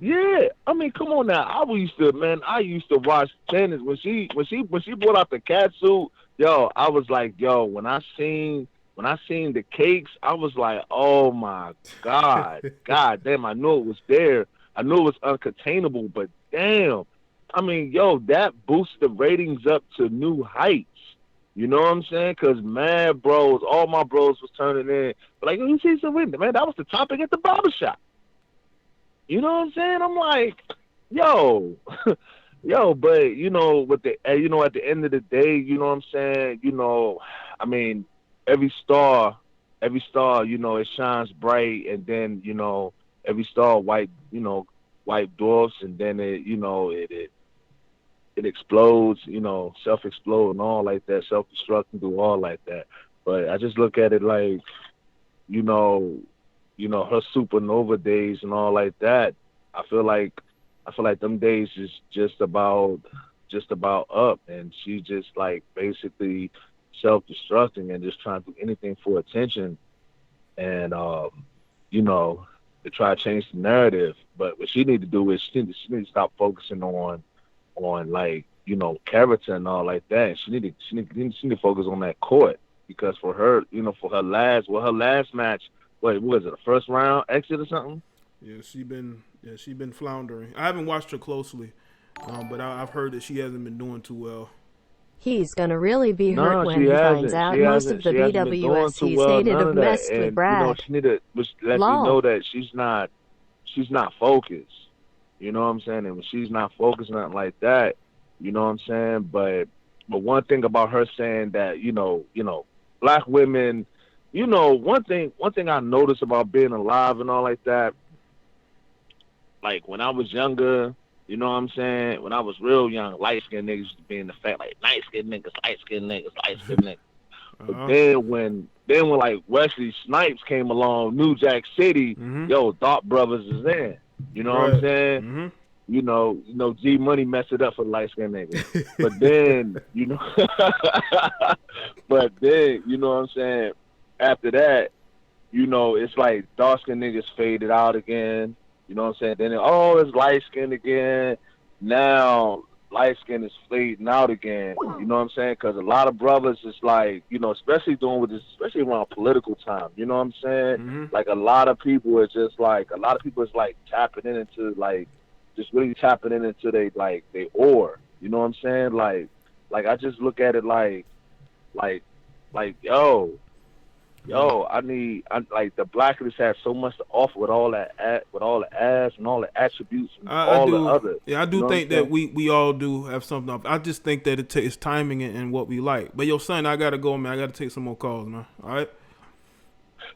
Yeah. I mean, come on now. I used to watch tennis. When she brought out the cat suit, yo, I was like, yo, when I seen the cakes, I was like, oh my God. God damn, I knew it was there. I knew it was uncontainable, but damn, that boosts the ratings up to new heights. You know what I'm saying? Because mad bros, all my bros was turning in. But like, you see Serena, man, that was the topic at the barbershop. You know what I'm saying? I'm like, yo, but with the at the end of the day, you know what I'm saying? Every star, it shines bright, and then every star white dwarfs, and then it explodes, self-explode and all like that, self-destruct and do all like that. But I just look at it like, her supernova days and all like that. I feel like them days is just about up, and she just like basically self-destructing and just trying to do anything for attention, and to try to change the narrative. But what she need to do is she need to stop focusing on like character and all like that. She need to focus on that court, because for her, for her last match, what was it, a first round exit or something? Yeah, she been floundering. I haven't watched her closely, but I've heard that she hasn't been doing too well. He's gonna really be hurt when he finds out most of the BWS he's dated have messed with Brad. She need to let you know that she's not focused. You know what I'm saying? And when she's not focused, nothing like that, you know what I'm saying? But one thing about her saying that, black women, one thing I noticed about being alive and all like that, like when I was younger, you know what I'm saying? When I was real young, light-skinned niggas used to be in the fact, like, light-skinned niggas, light-skinned niggas, light-skinned niggas. But then when like Wesley Snipes came along, New Jack City, Thought Brothers is in. You know what I'm saying? Mm-hmm. G Money messed it up for light-skinned niggas. But then, you know what I'm saying? After that, it's like dark-skinned niggas faded out again. You know what I'm saying? Then it's light skin again. Now light skin is fading out again. You know what I'm saying? Because a lot of brothers is like, especially around political time. You know what I'm saying? Mm-hmm. Like a lot of people is tapping into like, just really tapping into they ore. You know what I'm saying? Like I just look at it like the blackness has so much to offer with all the ass and all the attributes and the other. Yeah, I do think that we all do have something off. I just think that it's timing and what we like. But son, I gotta go, man. I gotta take some more calls, man. All right.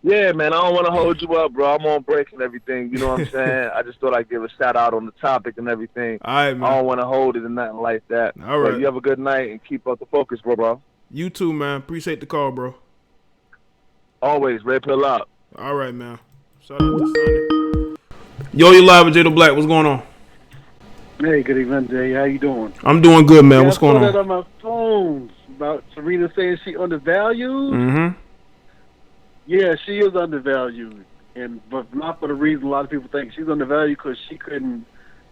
Yeah, man. I don't want to hold you up, bro. I'm on breaks and everything. You know what I'm saying? I just thought I'd give a shout out on the topic and everything. All right, man. I don't want to hold it and nothing like that. All right. But you have a good night and keep up the focus, bro. You too, man. Appreciate the call, bro. Always, red pill up. All right, man. Shout out to Sonny. Yo, you live with Jada Black. What's going on? Hey, good evening, Jay. How you doing? I'm doing good, man. What's going on? I saw that on my phone about Serena saying she undervalued. Mm-hmm. Yeah, she is undervalued, but not for the reason a lot of people think she's undervalued, because she couldn't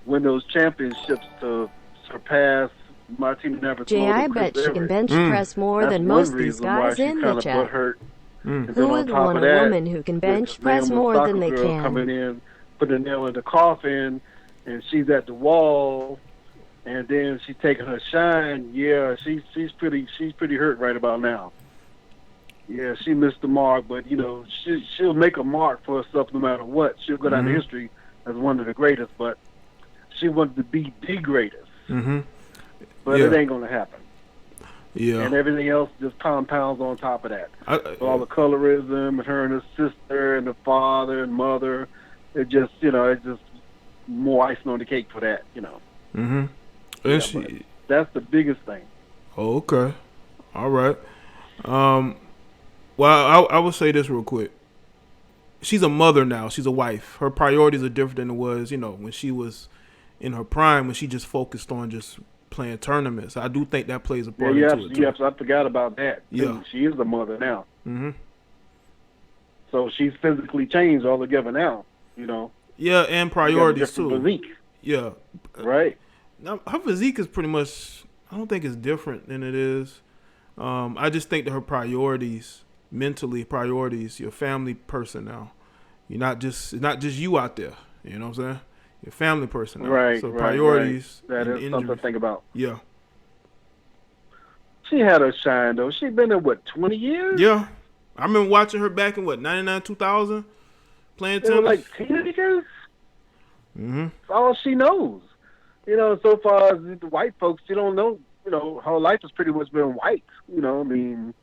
win those championships to surpass Martina Navratilova. Jay, I bet she can bench press more than most of these guys in the chat. Who would want a woman who can bench press more than they can? Coming in, put a nail in the coffin, and she's at the wall, and then she's taking her shine. Yeah, she's pretty hurt right about now. Yeah, she missed the mark, but she'll make a mark for herself no matter what. She'll go down in history as one of the greatest, but she wanted to be the greatest. Mm-hmm. But it ain't gonna happen. Yeah. And everything else just compounds on top of that. All the colorism and her and her sister and the father and mother, it's just more icing on the cake for that, Mm-hmm. Yeah, that's the biggest thing. Oh, okay. All right. Well, I would say this real quick. She's a mother now. She's a wife. Her priorities are different than it was, when she was in her prime, when she just focused on just playing tournaments. I do think that plays a part into it too. Yes, I forgot about that. Yeah. She is a mother now. Mm-hmm. So she's physically changed altogether now, Yeah, and priorities too. Physique. Yeah. Right. Now, her physique is pretty much, I don't think it's different than it is. I just think that her priorities, your family person now. It's not just you out there. You know what I'm saying? You're a family person now. Right. So right, priorities. Right. That is something to think about. Yeah. She had her shine though. She been there 20 years? Yeah. I remember watching her back in 99, 2000, playing tennis. They were like teenagers. Mm-hmm. That's all she knows. So far as the white folks, she don't know. Her life has pretty much been white. I mean,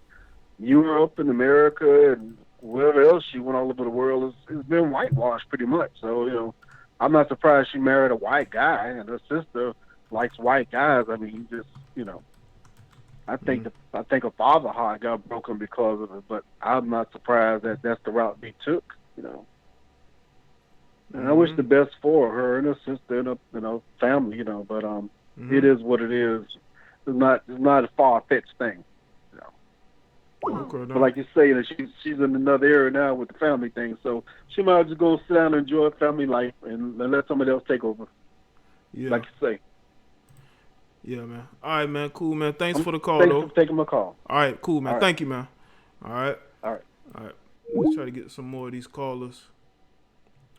Europe and America and wherever else she went all over the world, it's been whitewashed pretty much. So, I'm not surprised she married a white guy, and her sister likes white guys. I mean, I think her father's heart got broken because of it, but I'm not surprised that that's the route they took. And I wish the best for her and her sister and her family. But it is what it is. It's not a far-fetched thing. Okay, but like you say, she's in another area now with the family thing, so she might just go sit down and enjoy family life and let somebody else take over. Yeah. Like you say. Yeah, man. All right, man. Cool, man. Thanks for the call, Thanks though. for taking my call. All right, cool, man. All right. Thank you, man. All right. All right. All right. Let's try to get some more of these callers.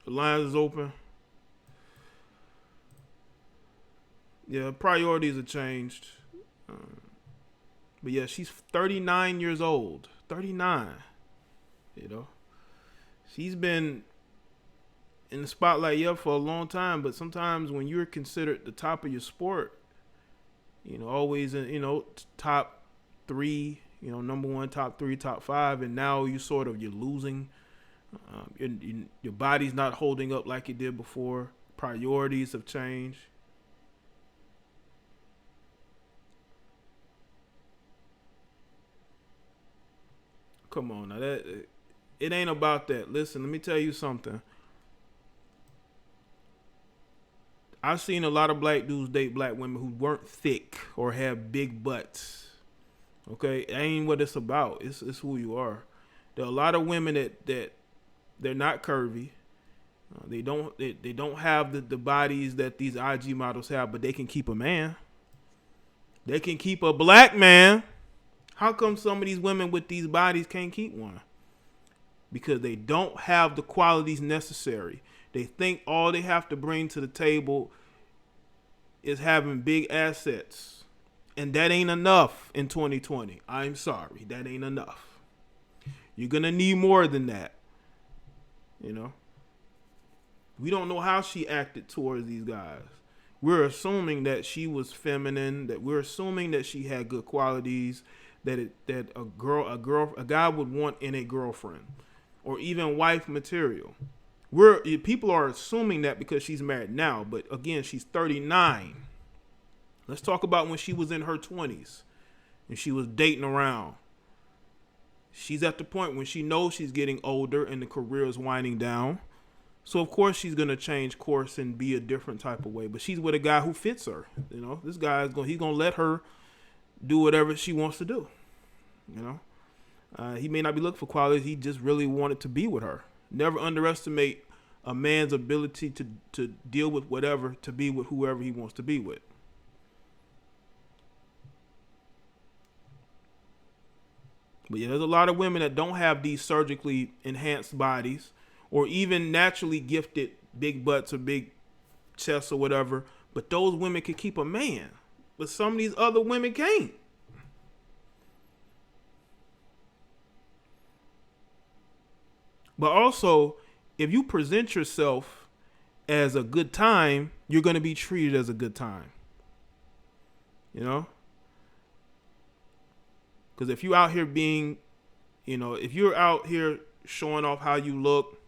The lines is open. Yeah, priorities have changed. But yeah, she's 39 years old. 39. She's been in the spotlight, for a long time. But sometimes when you're considered the top of your sport, always in, top 3, number 1, top 3, top 5, and now you're losing. Your body's not holding up like it did before. Priorities have changed. Come on now, it ain't about that. Listen, let me tell you something. I've seen a lot of black dudes date black women who weren't thick or have big butts. Okay, it ain't what it's about. It's who you are. There are a lot of women that they're not curvy. They don't have the bodies that these IG models have, but they can keep a man. They can keep a black man. How come some of these women with these bodies can't keep one? Because they don't have the qualities necessary. They think all they have to bring to the table is having big assets. And that ain't enough in 2020. I'm sorry. That ain't enough. You're going to need more than that. We don't know how she acted towards these guys. We're assuming that she was feminine, that we're assuming that she had good qualities, that a guy would want in a girlfriend or even wife material. People are assuming that because she's married now, but again, she's 39. Let's talk about when she was in her 20s and she was dating around. She's at the point when she knows she's getting older and the career is winding down. So of course she's gonna change course and be a different type of way. But she's with a guy who fits her. This guy he's gonna let her do whatever she wants to do. He may not be looking for qualities. He just really wanted to be with her. Never underestimate a man's ability to deal with whatever, to be with whoever he wants to be with. But yeah, there's a lot of women that don't have these surgically enhanced bodies or even naturally gifted big butts or big chests or whatever. But those women can keep a man. But some of these other women can't. But also, if you present yourself as a good time, you're going to be treated as a good time. Because if you're out here being, if you're out here showing off how you look,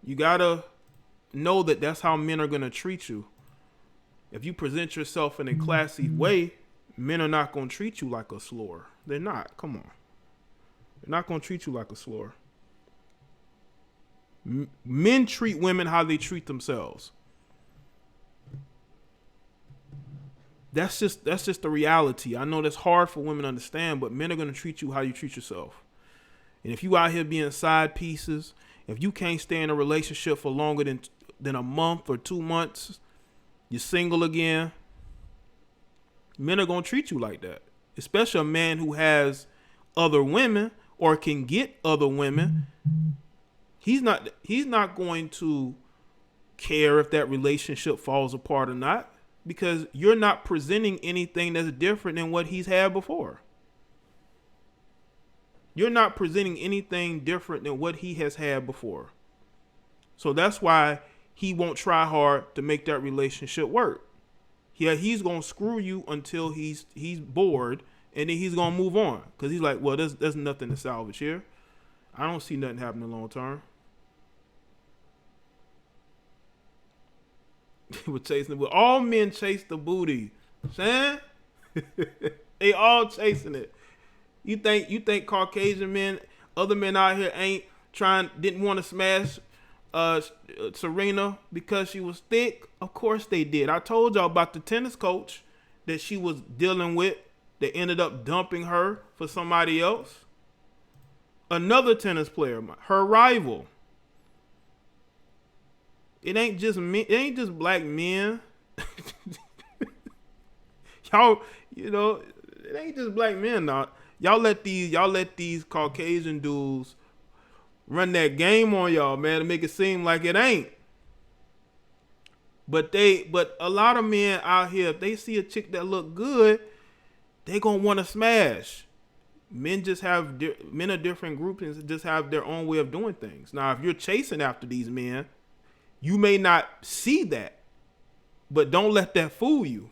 you got to know that that's how men are going to treat you. If you present yourself in a classy way, men are not going to treat you like a slur. They're not. Come on. They're not going to treat you like a slur. Men treat women how they treat themselves. That's just the reality. I know that's hard for women to understand, but men are going to treat you how you treat yourself. And if you out here being side pieces, if you can't stay in a relationship for longer than a month or 2 months, you're single again, men are going to treat you like that. Especially a man who has other women or can get other women. He's not going to care if that relationship falls apart or not, because you're not presenting anything that's different than what he's had before. You're not presenting anything different than what he has had before. So that's why he won't try hard to make that relationship work. Yeah, he's gonna screw you until he's bored, and then he's gonna move on, because he's like, well, there's nothing to salvage here. I don't see nothing happening long term. We're chasing it. All men chase the booty. Saying? They all chasing it. You think Caucasian men, other men out here didn't want to smash Serena because she was thick? Of course they did. I told y'all about the tennis coach that she was dealing with that ended up dumping her for somebody else. Another tennis player, her rival. It ain't just men, it ain't just black men. Y'all, it ain't just black men now. Y'all let these Caucasian dudes run that game on y'all, man, to make it seem like it ain't. But a lot of men out here, if they see a chick that look good, they gonna want to smash. Men are different groups and just have their own way of doing things. Now, if you're chasing after these men, you may not see that, but don't let that fool you,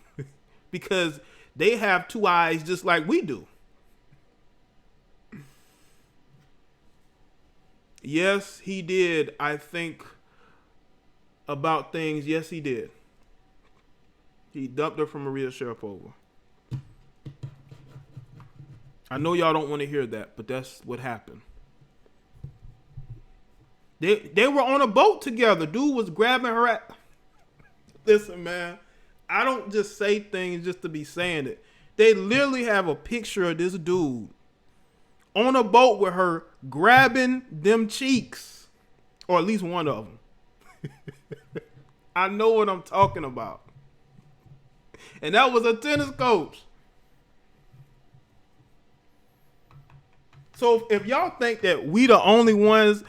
because they have two eyes just like we do. Yes, he did, I think, about things. Yes, he did. He dumped her from Maria Sharapova. I know y'all don't want to hear that, but that's what happened. They were on a boat together. Dude was grabbing her at... Listen, man. I don't just say things just to be saying it. They literally have a picture of this dude on a boat with her grabbing them cheeks. Or at least one of them. I know what I'm talking about. And that was a tennis coach. So if y'all think that we the only ones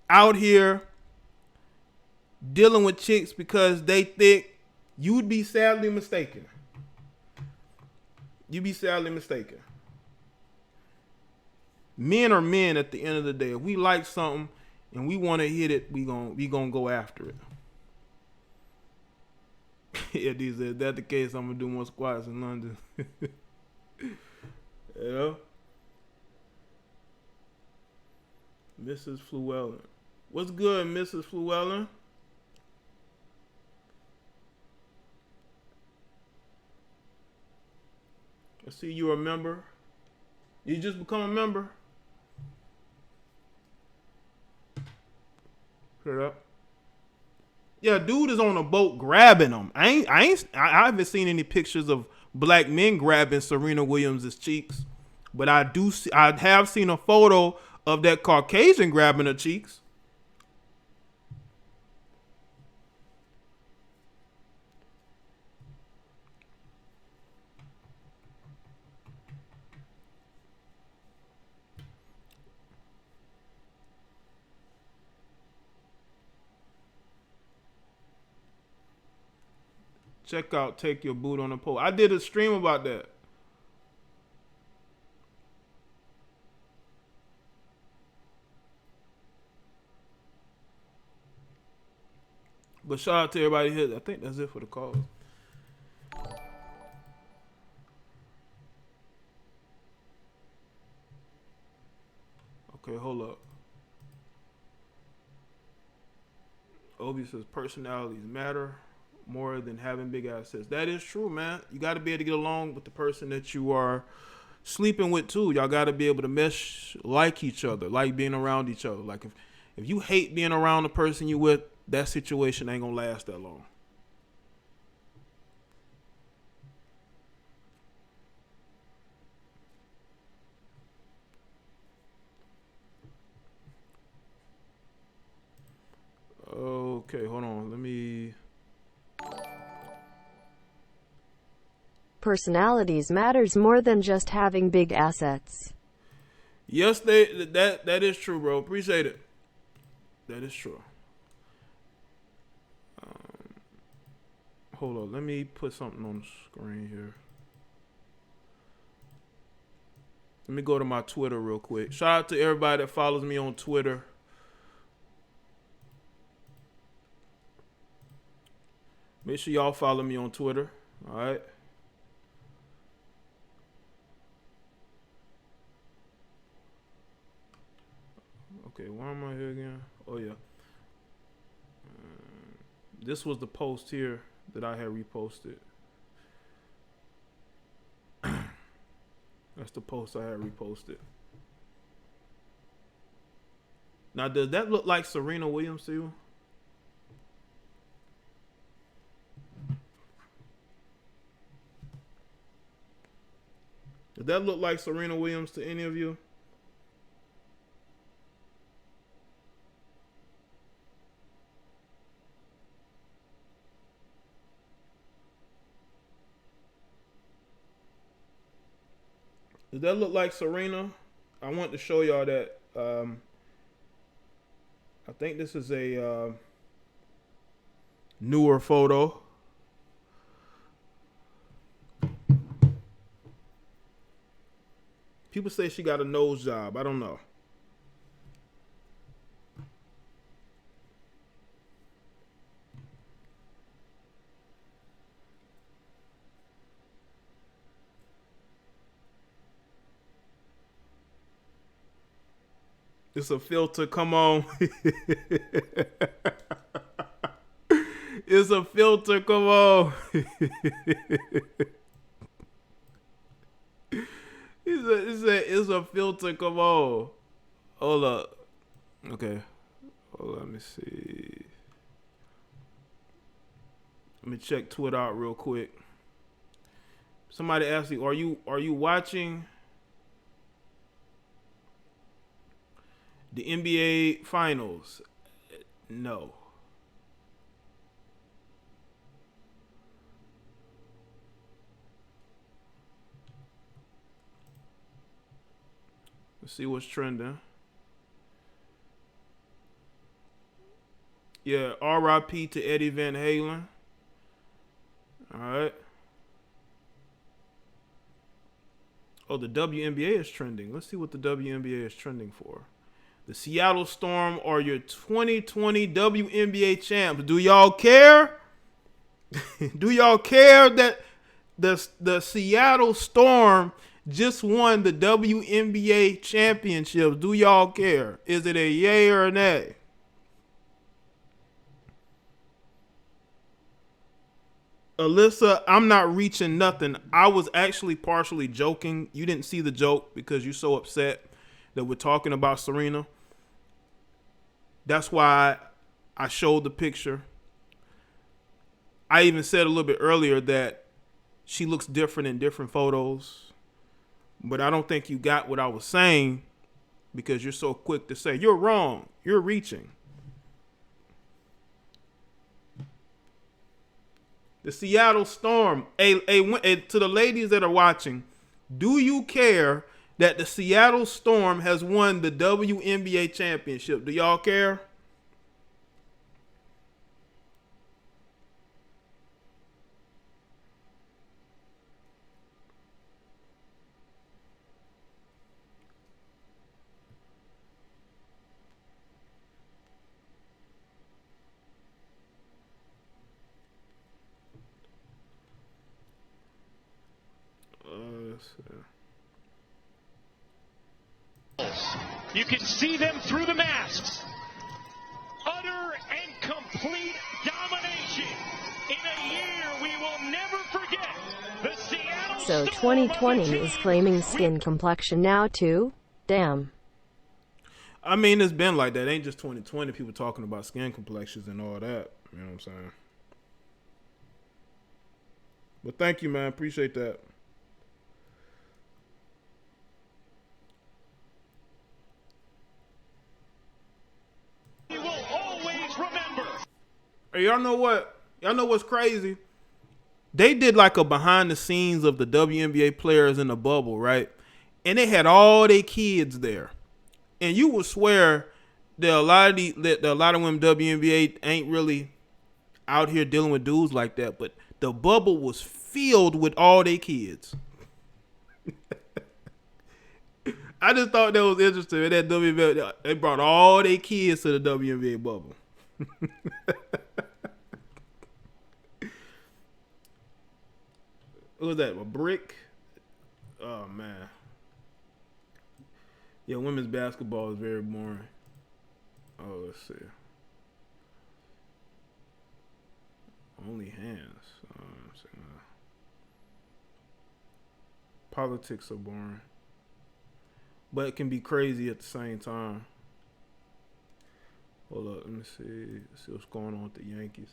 out here dealing with chicks because they thick, you'd be sadly mistaken. You'd be sadly mistaken. Men are men at the end of the day. If we like something and we want to hit it, we gonna go after it. Yeah, if that's the case, I'm gonna do more squats in London. Yeah. Mrs. Fluellen. What's good, Mrs. Fluellen? I see you're a member. You just become a member? Heard up. Yeah, dude is on a boat grabbing them. I haven't seen any pictures of black men grabbing Serena Williams' cheeks, but I have seen a photo of that Caucasian grabbing her cheeks. Check out Take Your Boot on the Pole. I did a stream about that. But shout out to everybody here. I think that's it for the calls. Okay, hold up. Obi says personalities matter more than having big assets. That is true, man. You got to be able to get along with the person that you are sleeping with too. Y'all got to be able to mesh like each other, like being around each other. Like if you hate being around the person you with, that situation ain't gonna last that long. Okay, hold on. Let me... Personalities matters more than just having big assets. Yes, that is true, bro. Appreciate it. That is true. Hold on. Let me put something on the screen here. Let me go to my Twitter real quick. Shout out to everybody that follows me on Twitter. Make sure y'all follow me on Twitter. All right. Okay, why am I here again? Oh, yeah. This was the post here that I had reposted. That's the post I had reposted. Now, does that look like Serena Williams to you? Does that look like Serena Williams to any of you? Does that look like Serena? I want to show y'all that. I think this is a newer photo. People say she got a nose job. I don't know. It's a filter. Come on. It's a filter. Come on. It's a filter. Come on. Hold up. Okay. Hold on, let me see. Let me check Twitter out real quick. Somebody asked me, are you watching the NBA Finals? No. Let's see what's trending. Yeah, R.I.P. to Eddie Van Halen. All right. Oh, the WNBA is trending. Let's see what the WNBA is trending for. The Seattle Storm are your 2020 WNBA champs. Do y'all care? Do y'all care that the Seattle Storm just won the WNBA championships? Do y'all care? Is it a yay or a nay? Alyssa, I'm not reaching nothing. I was actually partially joking. You didn't see the joke because you're so upset that we're talking about Serena. That's why I showed the picture. I even said a little bit earlier that she looks different in different photos. But I don't think you got what I was saying because you're so quick to say, you're wrong. You're reaching. The Seattle Storm, to the ladies that are watching, do you care that the Seattle Storm has won the WNBA championship? Do y'all care? You can see them through the masks. Utter and complete domination. In a year we will never forget. The Seattle So Storm 2020 is claiming skin complexion now too? Damn. I mean, it's been like that. It ain't just 2020. People talking about skin complexions and all that. You know what I'm saying? But thank you, man. Appreciate that. Hey, y'all know what? Y'all know what's crazy? They did like a behind the scenes of the WNBA players in the bubble, right? And they had all their kids there. And you would swear a lot of women WNBA ain't really out here dealing with dudes like that, but the bubble was filled with all their kids. I just thought that was interesting. That WNBA, they brought all their kids to the WNBA bubble. What was that? A brick? Oh man. Yeah, women's basketball is very boring. Oh, let's see. Only hands. Politics are boring, but it can be crazy at the same time. Hold up, let me see. Let's see what's going on with the Yankees.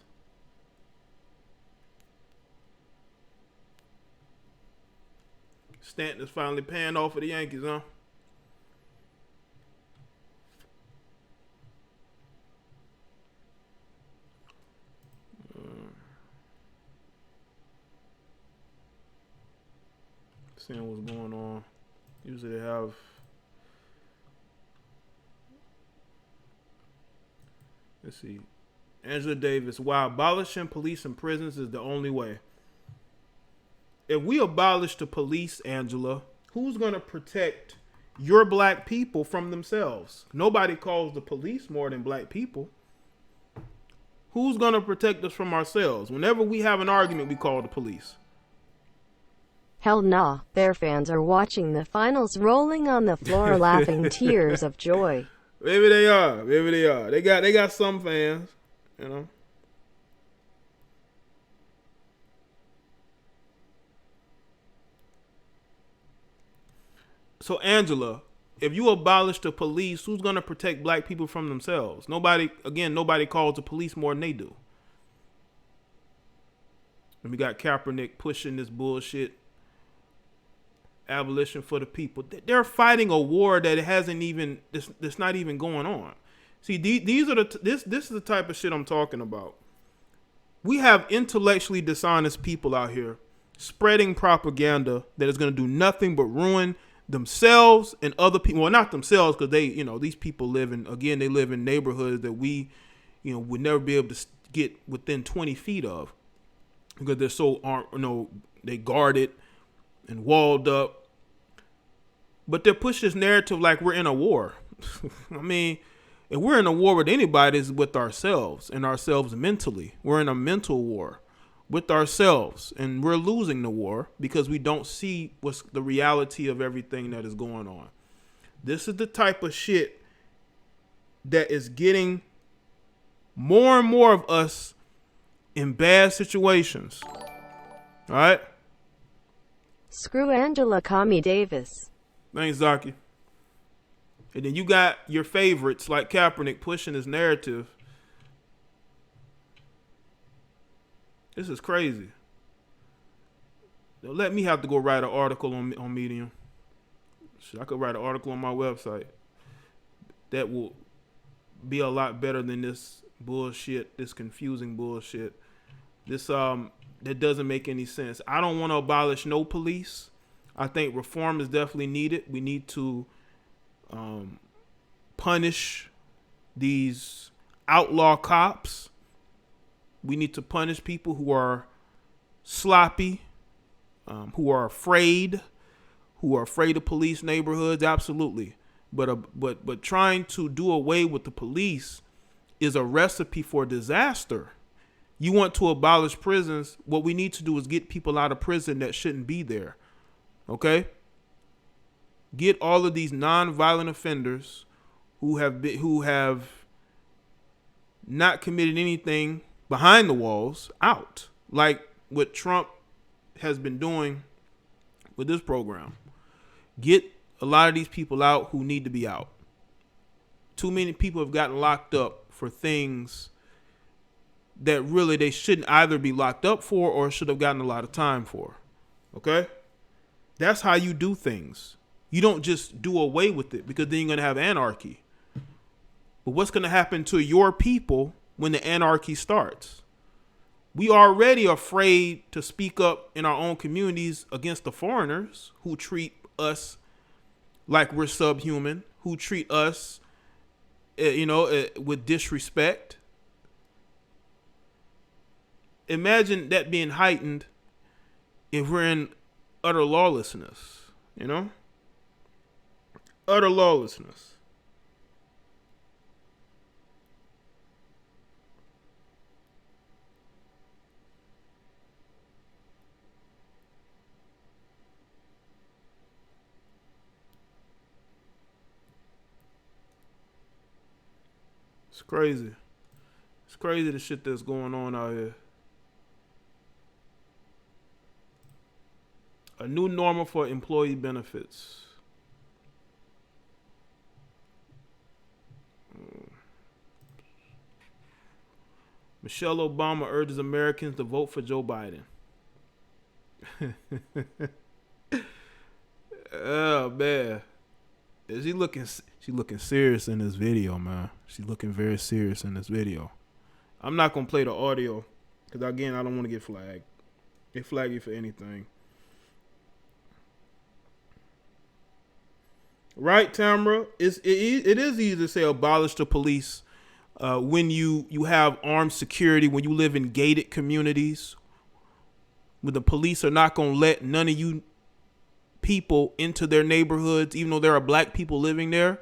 Stanton is finally paying off for the Yankees, huh? Seeing what's going on. Usually they have let's see. Angela Davis, while abolishing police and prisons is the only way. If we abolish the police, Angela, who's going to protect your black people from themselves? Nobody calls the police more than black people. Who's going to protect us from ourselves? Whenever we have an argument, we call the police. Hell nah. Their fans are watching the finals rolling on the floor laughing tears of joy. Maybe they are. Maybe they are. They got some fans, you know. So Angela, if you abolish the police, who's going to protect black people from themselves? Nobody calls the police more than they do. And we got Kaepernick pushing this bullshit. Abolition for the people. They're fighting a war that it hasn't even. That's not even going on. See, these are this is the type of shit I'm talking about. We have intellectually dishonest people out here spreading propaganda that is going to do nothing but ruin themselves and other people. Well, not themselves, because these people live in neighborhoods that we, would never be able to get within 20 feet of, because they're so they guarded and walled up. But they're pushing this narrative like we're in a war. I mean, if we're in a war with anybody, it's with ourselves, and ourselves mentally. We're in a mental war with ourselves, and we're losing the war because we don't see what's the reality of everything that is going on. This is the type of shit that is getting more and more of us in bad situations. All right? Screw Angela Kami Davis. Thanks, Zaki. And then you got your favorites like Kaepernick pushing his narrative. This is crazy. They'll let me have to go write an article on Medium. I could write an article on my website that will be a lot better than this bullshit, this confusing bullshit. This that doesn't make any sense. I don't want to abolish no police. I think reform is definitely needed. We need to punish these outlaw cops. We need to punish people who are sloppy, who are afraid of police neighborhoods. Absolutely. But trying to do away with the police is a recipe for disaster. You want to abolish prisons. What we need to do is get people out of prison that shouldn't be there. Okay? Get all of these non-violent offenders who have not committed anything behind the walls out, like what Trump has been doing with this program. Get a lot of these people out who need to be out. Too many people have gotten locked up for things that really they shouldn't either be locked up for or should have gotten a lot of time for. Okay? That's how you do things. You don't just do away with it, because then you're going to have anarchy. But what's going to happen to your people when the anarchy starts? We are already afraid to speak up in our own communities against the foreigners who treat us like we're subhuman, who treat us with disrespect. Imagine that being heightened if we're in utter lawlessness, Utter lawlessness. It's crazy. It's crazy the shit that's going on out here. A new normal for employee benefits. Michelle Obama urges Americans to vote for Joe Biden. Oh man, she looking serious in this video, man. She's looking very serious in this video. I'm not gonna play the audio because again, I don't want to get flagged. They flag you for anything. Right, Tamara? It is easy to say abolish the police when you have armed security, when you live in gated communities, when the police are not going to let none of you people into their neighborhoods, even though there are black people living there.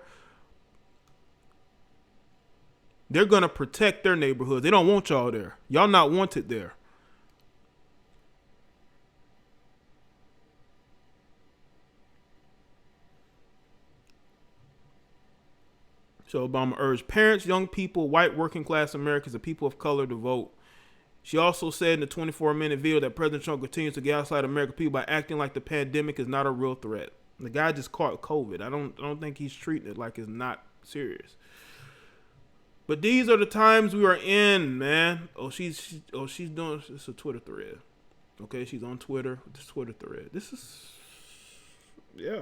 They're going to protect their neighborhoods. They don't want y'all there. Y'all not wanted there. So Obama urged parents, young people, white working class Americans, and people of color to vote. She also said in the 24-minute video that President Trump continues to gaslight American people by acting like the pandemic is not a real threat. The guy just caught COVID. I don't think he's treating it like it's not serious. But these are the times we are in, man. She's doing, it's a Twitter thread. Okay, she's on Twitter. This Twitter thread. This is, yeah.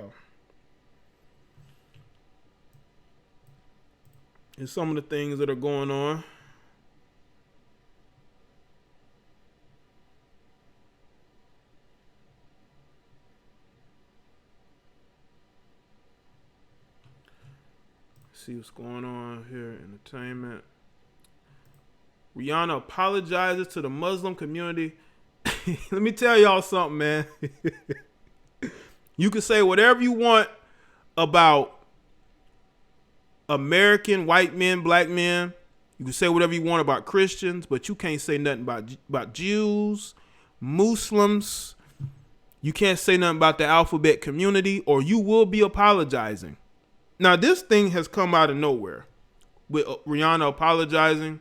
And some of the things that are going on. See what's going on here. Entertainment. Rihanna apologizes to the Muslim community. Let me tell y'all something, man. You can say whatever you want about American white men, black men. You can say whatever you want about Christians, but you can't say nothing about Jews, Muslims. You can't say nothing about the alphabet community, or you will be apologizing. Now, this thing has come out of nowhere with Rihanna apologizing.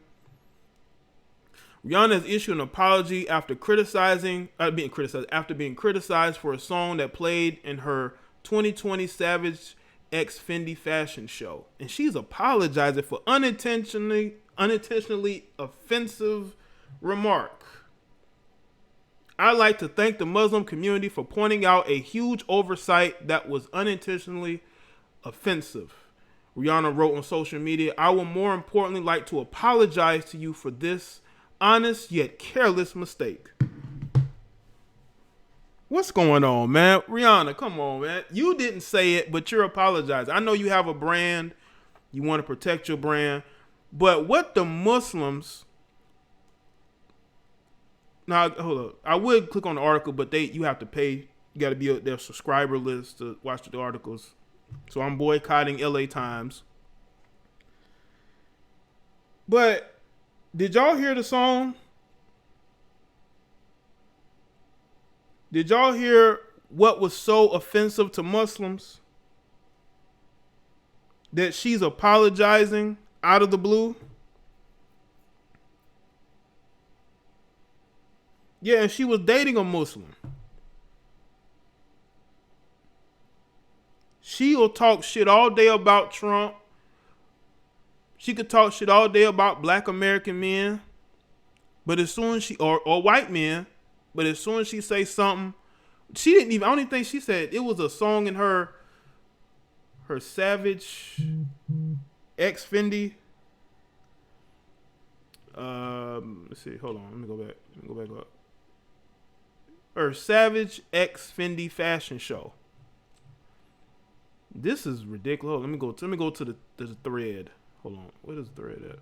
Rihanna has issued an apology after being criticized for a song that played in her 2020 Savage X Fendi fashion show, and she's apologizing for unintentionally offensive remark. I'd like to thank the Muslim community for pointing out a huge oversight that was unintentionally offensive. Rihanna wrote on social media, I would more importantly like to apologize to you for this honest yet careless mistake. What's going on, man? Rihanna, come on, man. You didn't say it, but you're apologizing. I know you have a brand. You want to protect your brand. But what the Muslims... Now, hold up. I would click on the article, but you have to pay. You got to be on their subscriber list to watch the articles. So I'm boycotting LA Times. But did y'all hear the song? Did y'all hear what was so offensive to Muslims that she's apologizing out of the blue? Yeah, and she was dating a Muslim. She'll talk shit all day about Trump. She could talk shit all day about black American men. But as soon as she, or white men, but as soon as she say something, she didn't even, I don't even think she said, it was a song in her Savage X Fendi. Let's see, hold on, let me go back up. Her Savage X Fendi fashion show. This is ridiculous. Let me go to the thread. Hold on. Where is the thread at?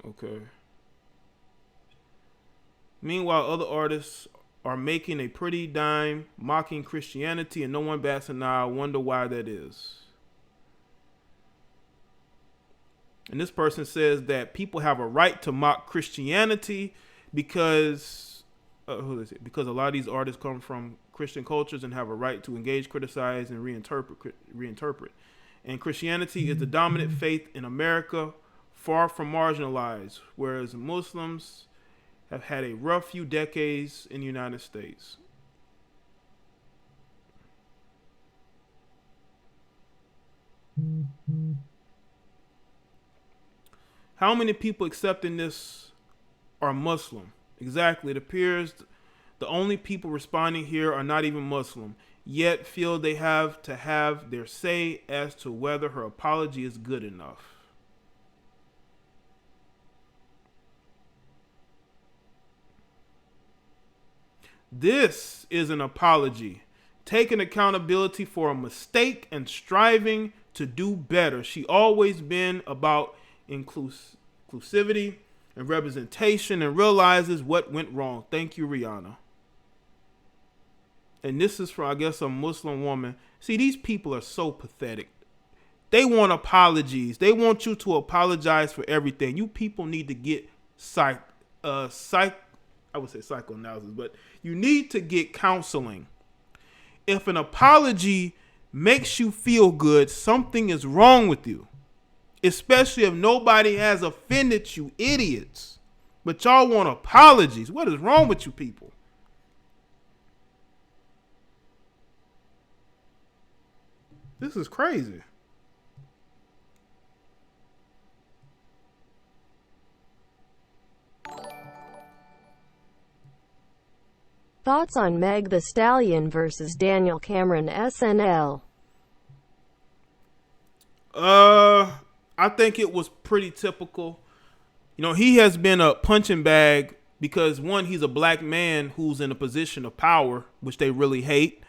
Okay. Meanwhile, other artists are making a pretty dime mocking Christianity, and no one bats an eye. I wonder why that is. And this person says that people have a right to mock Christianity because because a lot of these artists come from Christian cultures and have a right to engage, criticize, and reinterpret. And Christianity is the dominant faith in America, far from marginalized, whereas Muslims have had a rough few decades in the United States. How many people accepting this are Muslim? Exactly. It appears the only people responding here are not even Muslim, yet feel they have to have their say as to whether her apology is good enough. This is an apology, taking accountability for a mistake and striving to do better. She always been about inclusivity and representation and realizes what went wrong. Thank you, Rihanna. And this is from, I guess, a Muslim woman. See, these people are so pathetic. They want apologies. They want you to apologize for everything. You people need to get I would say psychoanalysis, but you need to get counseling. If an apology makes you feel good, something is wrong with you. Especially if nobody has offended you, idiots. But y'all want apologies. What is wrong with you people? This is crazy. Thoughts on Meg Thee Stallion versus Daniel Cameron SNL? I think it was pretty typical. You know, he has been a punching bag because, one, he's a black man who's in a position of power, which they really hate,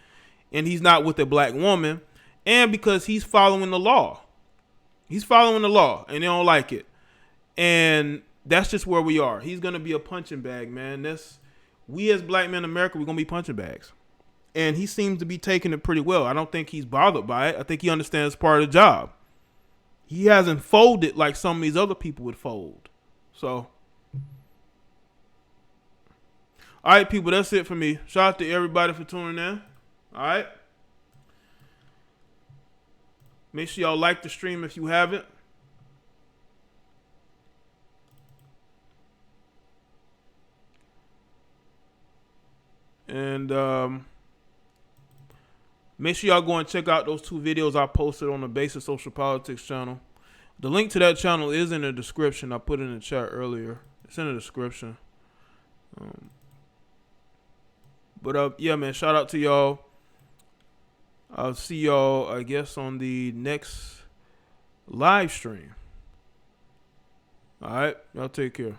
and he's not with a black woman, and because he's following the law. He's following the law, and they don't like it. And that's just where we are. He's going to be a punching bag, man. We as black men in America, we're going to be punching bags. And he seems to be taking it pretty well. I don't think he's bothered by it. I think he understands it's part of the job. He hasn't folded like some of these other people would fold. So, all right, people, that's it for me. Shout out to everybody for tuning in. All right. Make sure y'all like the stream if you haven't. And make sure y'all go and check out those 2 videos I posted on the Basic Social Politics channel. The link to that channel is in the description. I put it in the chat earlier. It's in the description. Yeah, man, shout out to y'all. I'll see y'all, I guess, on the next live stream. All right, y'all take care.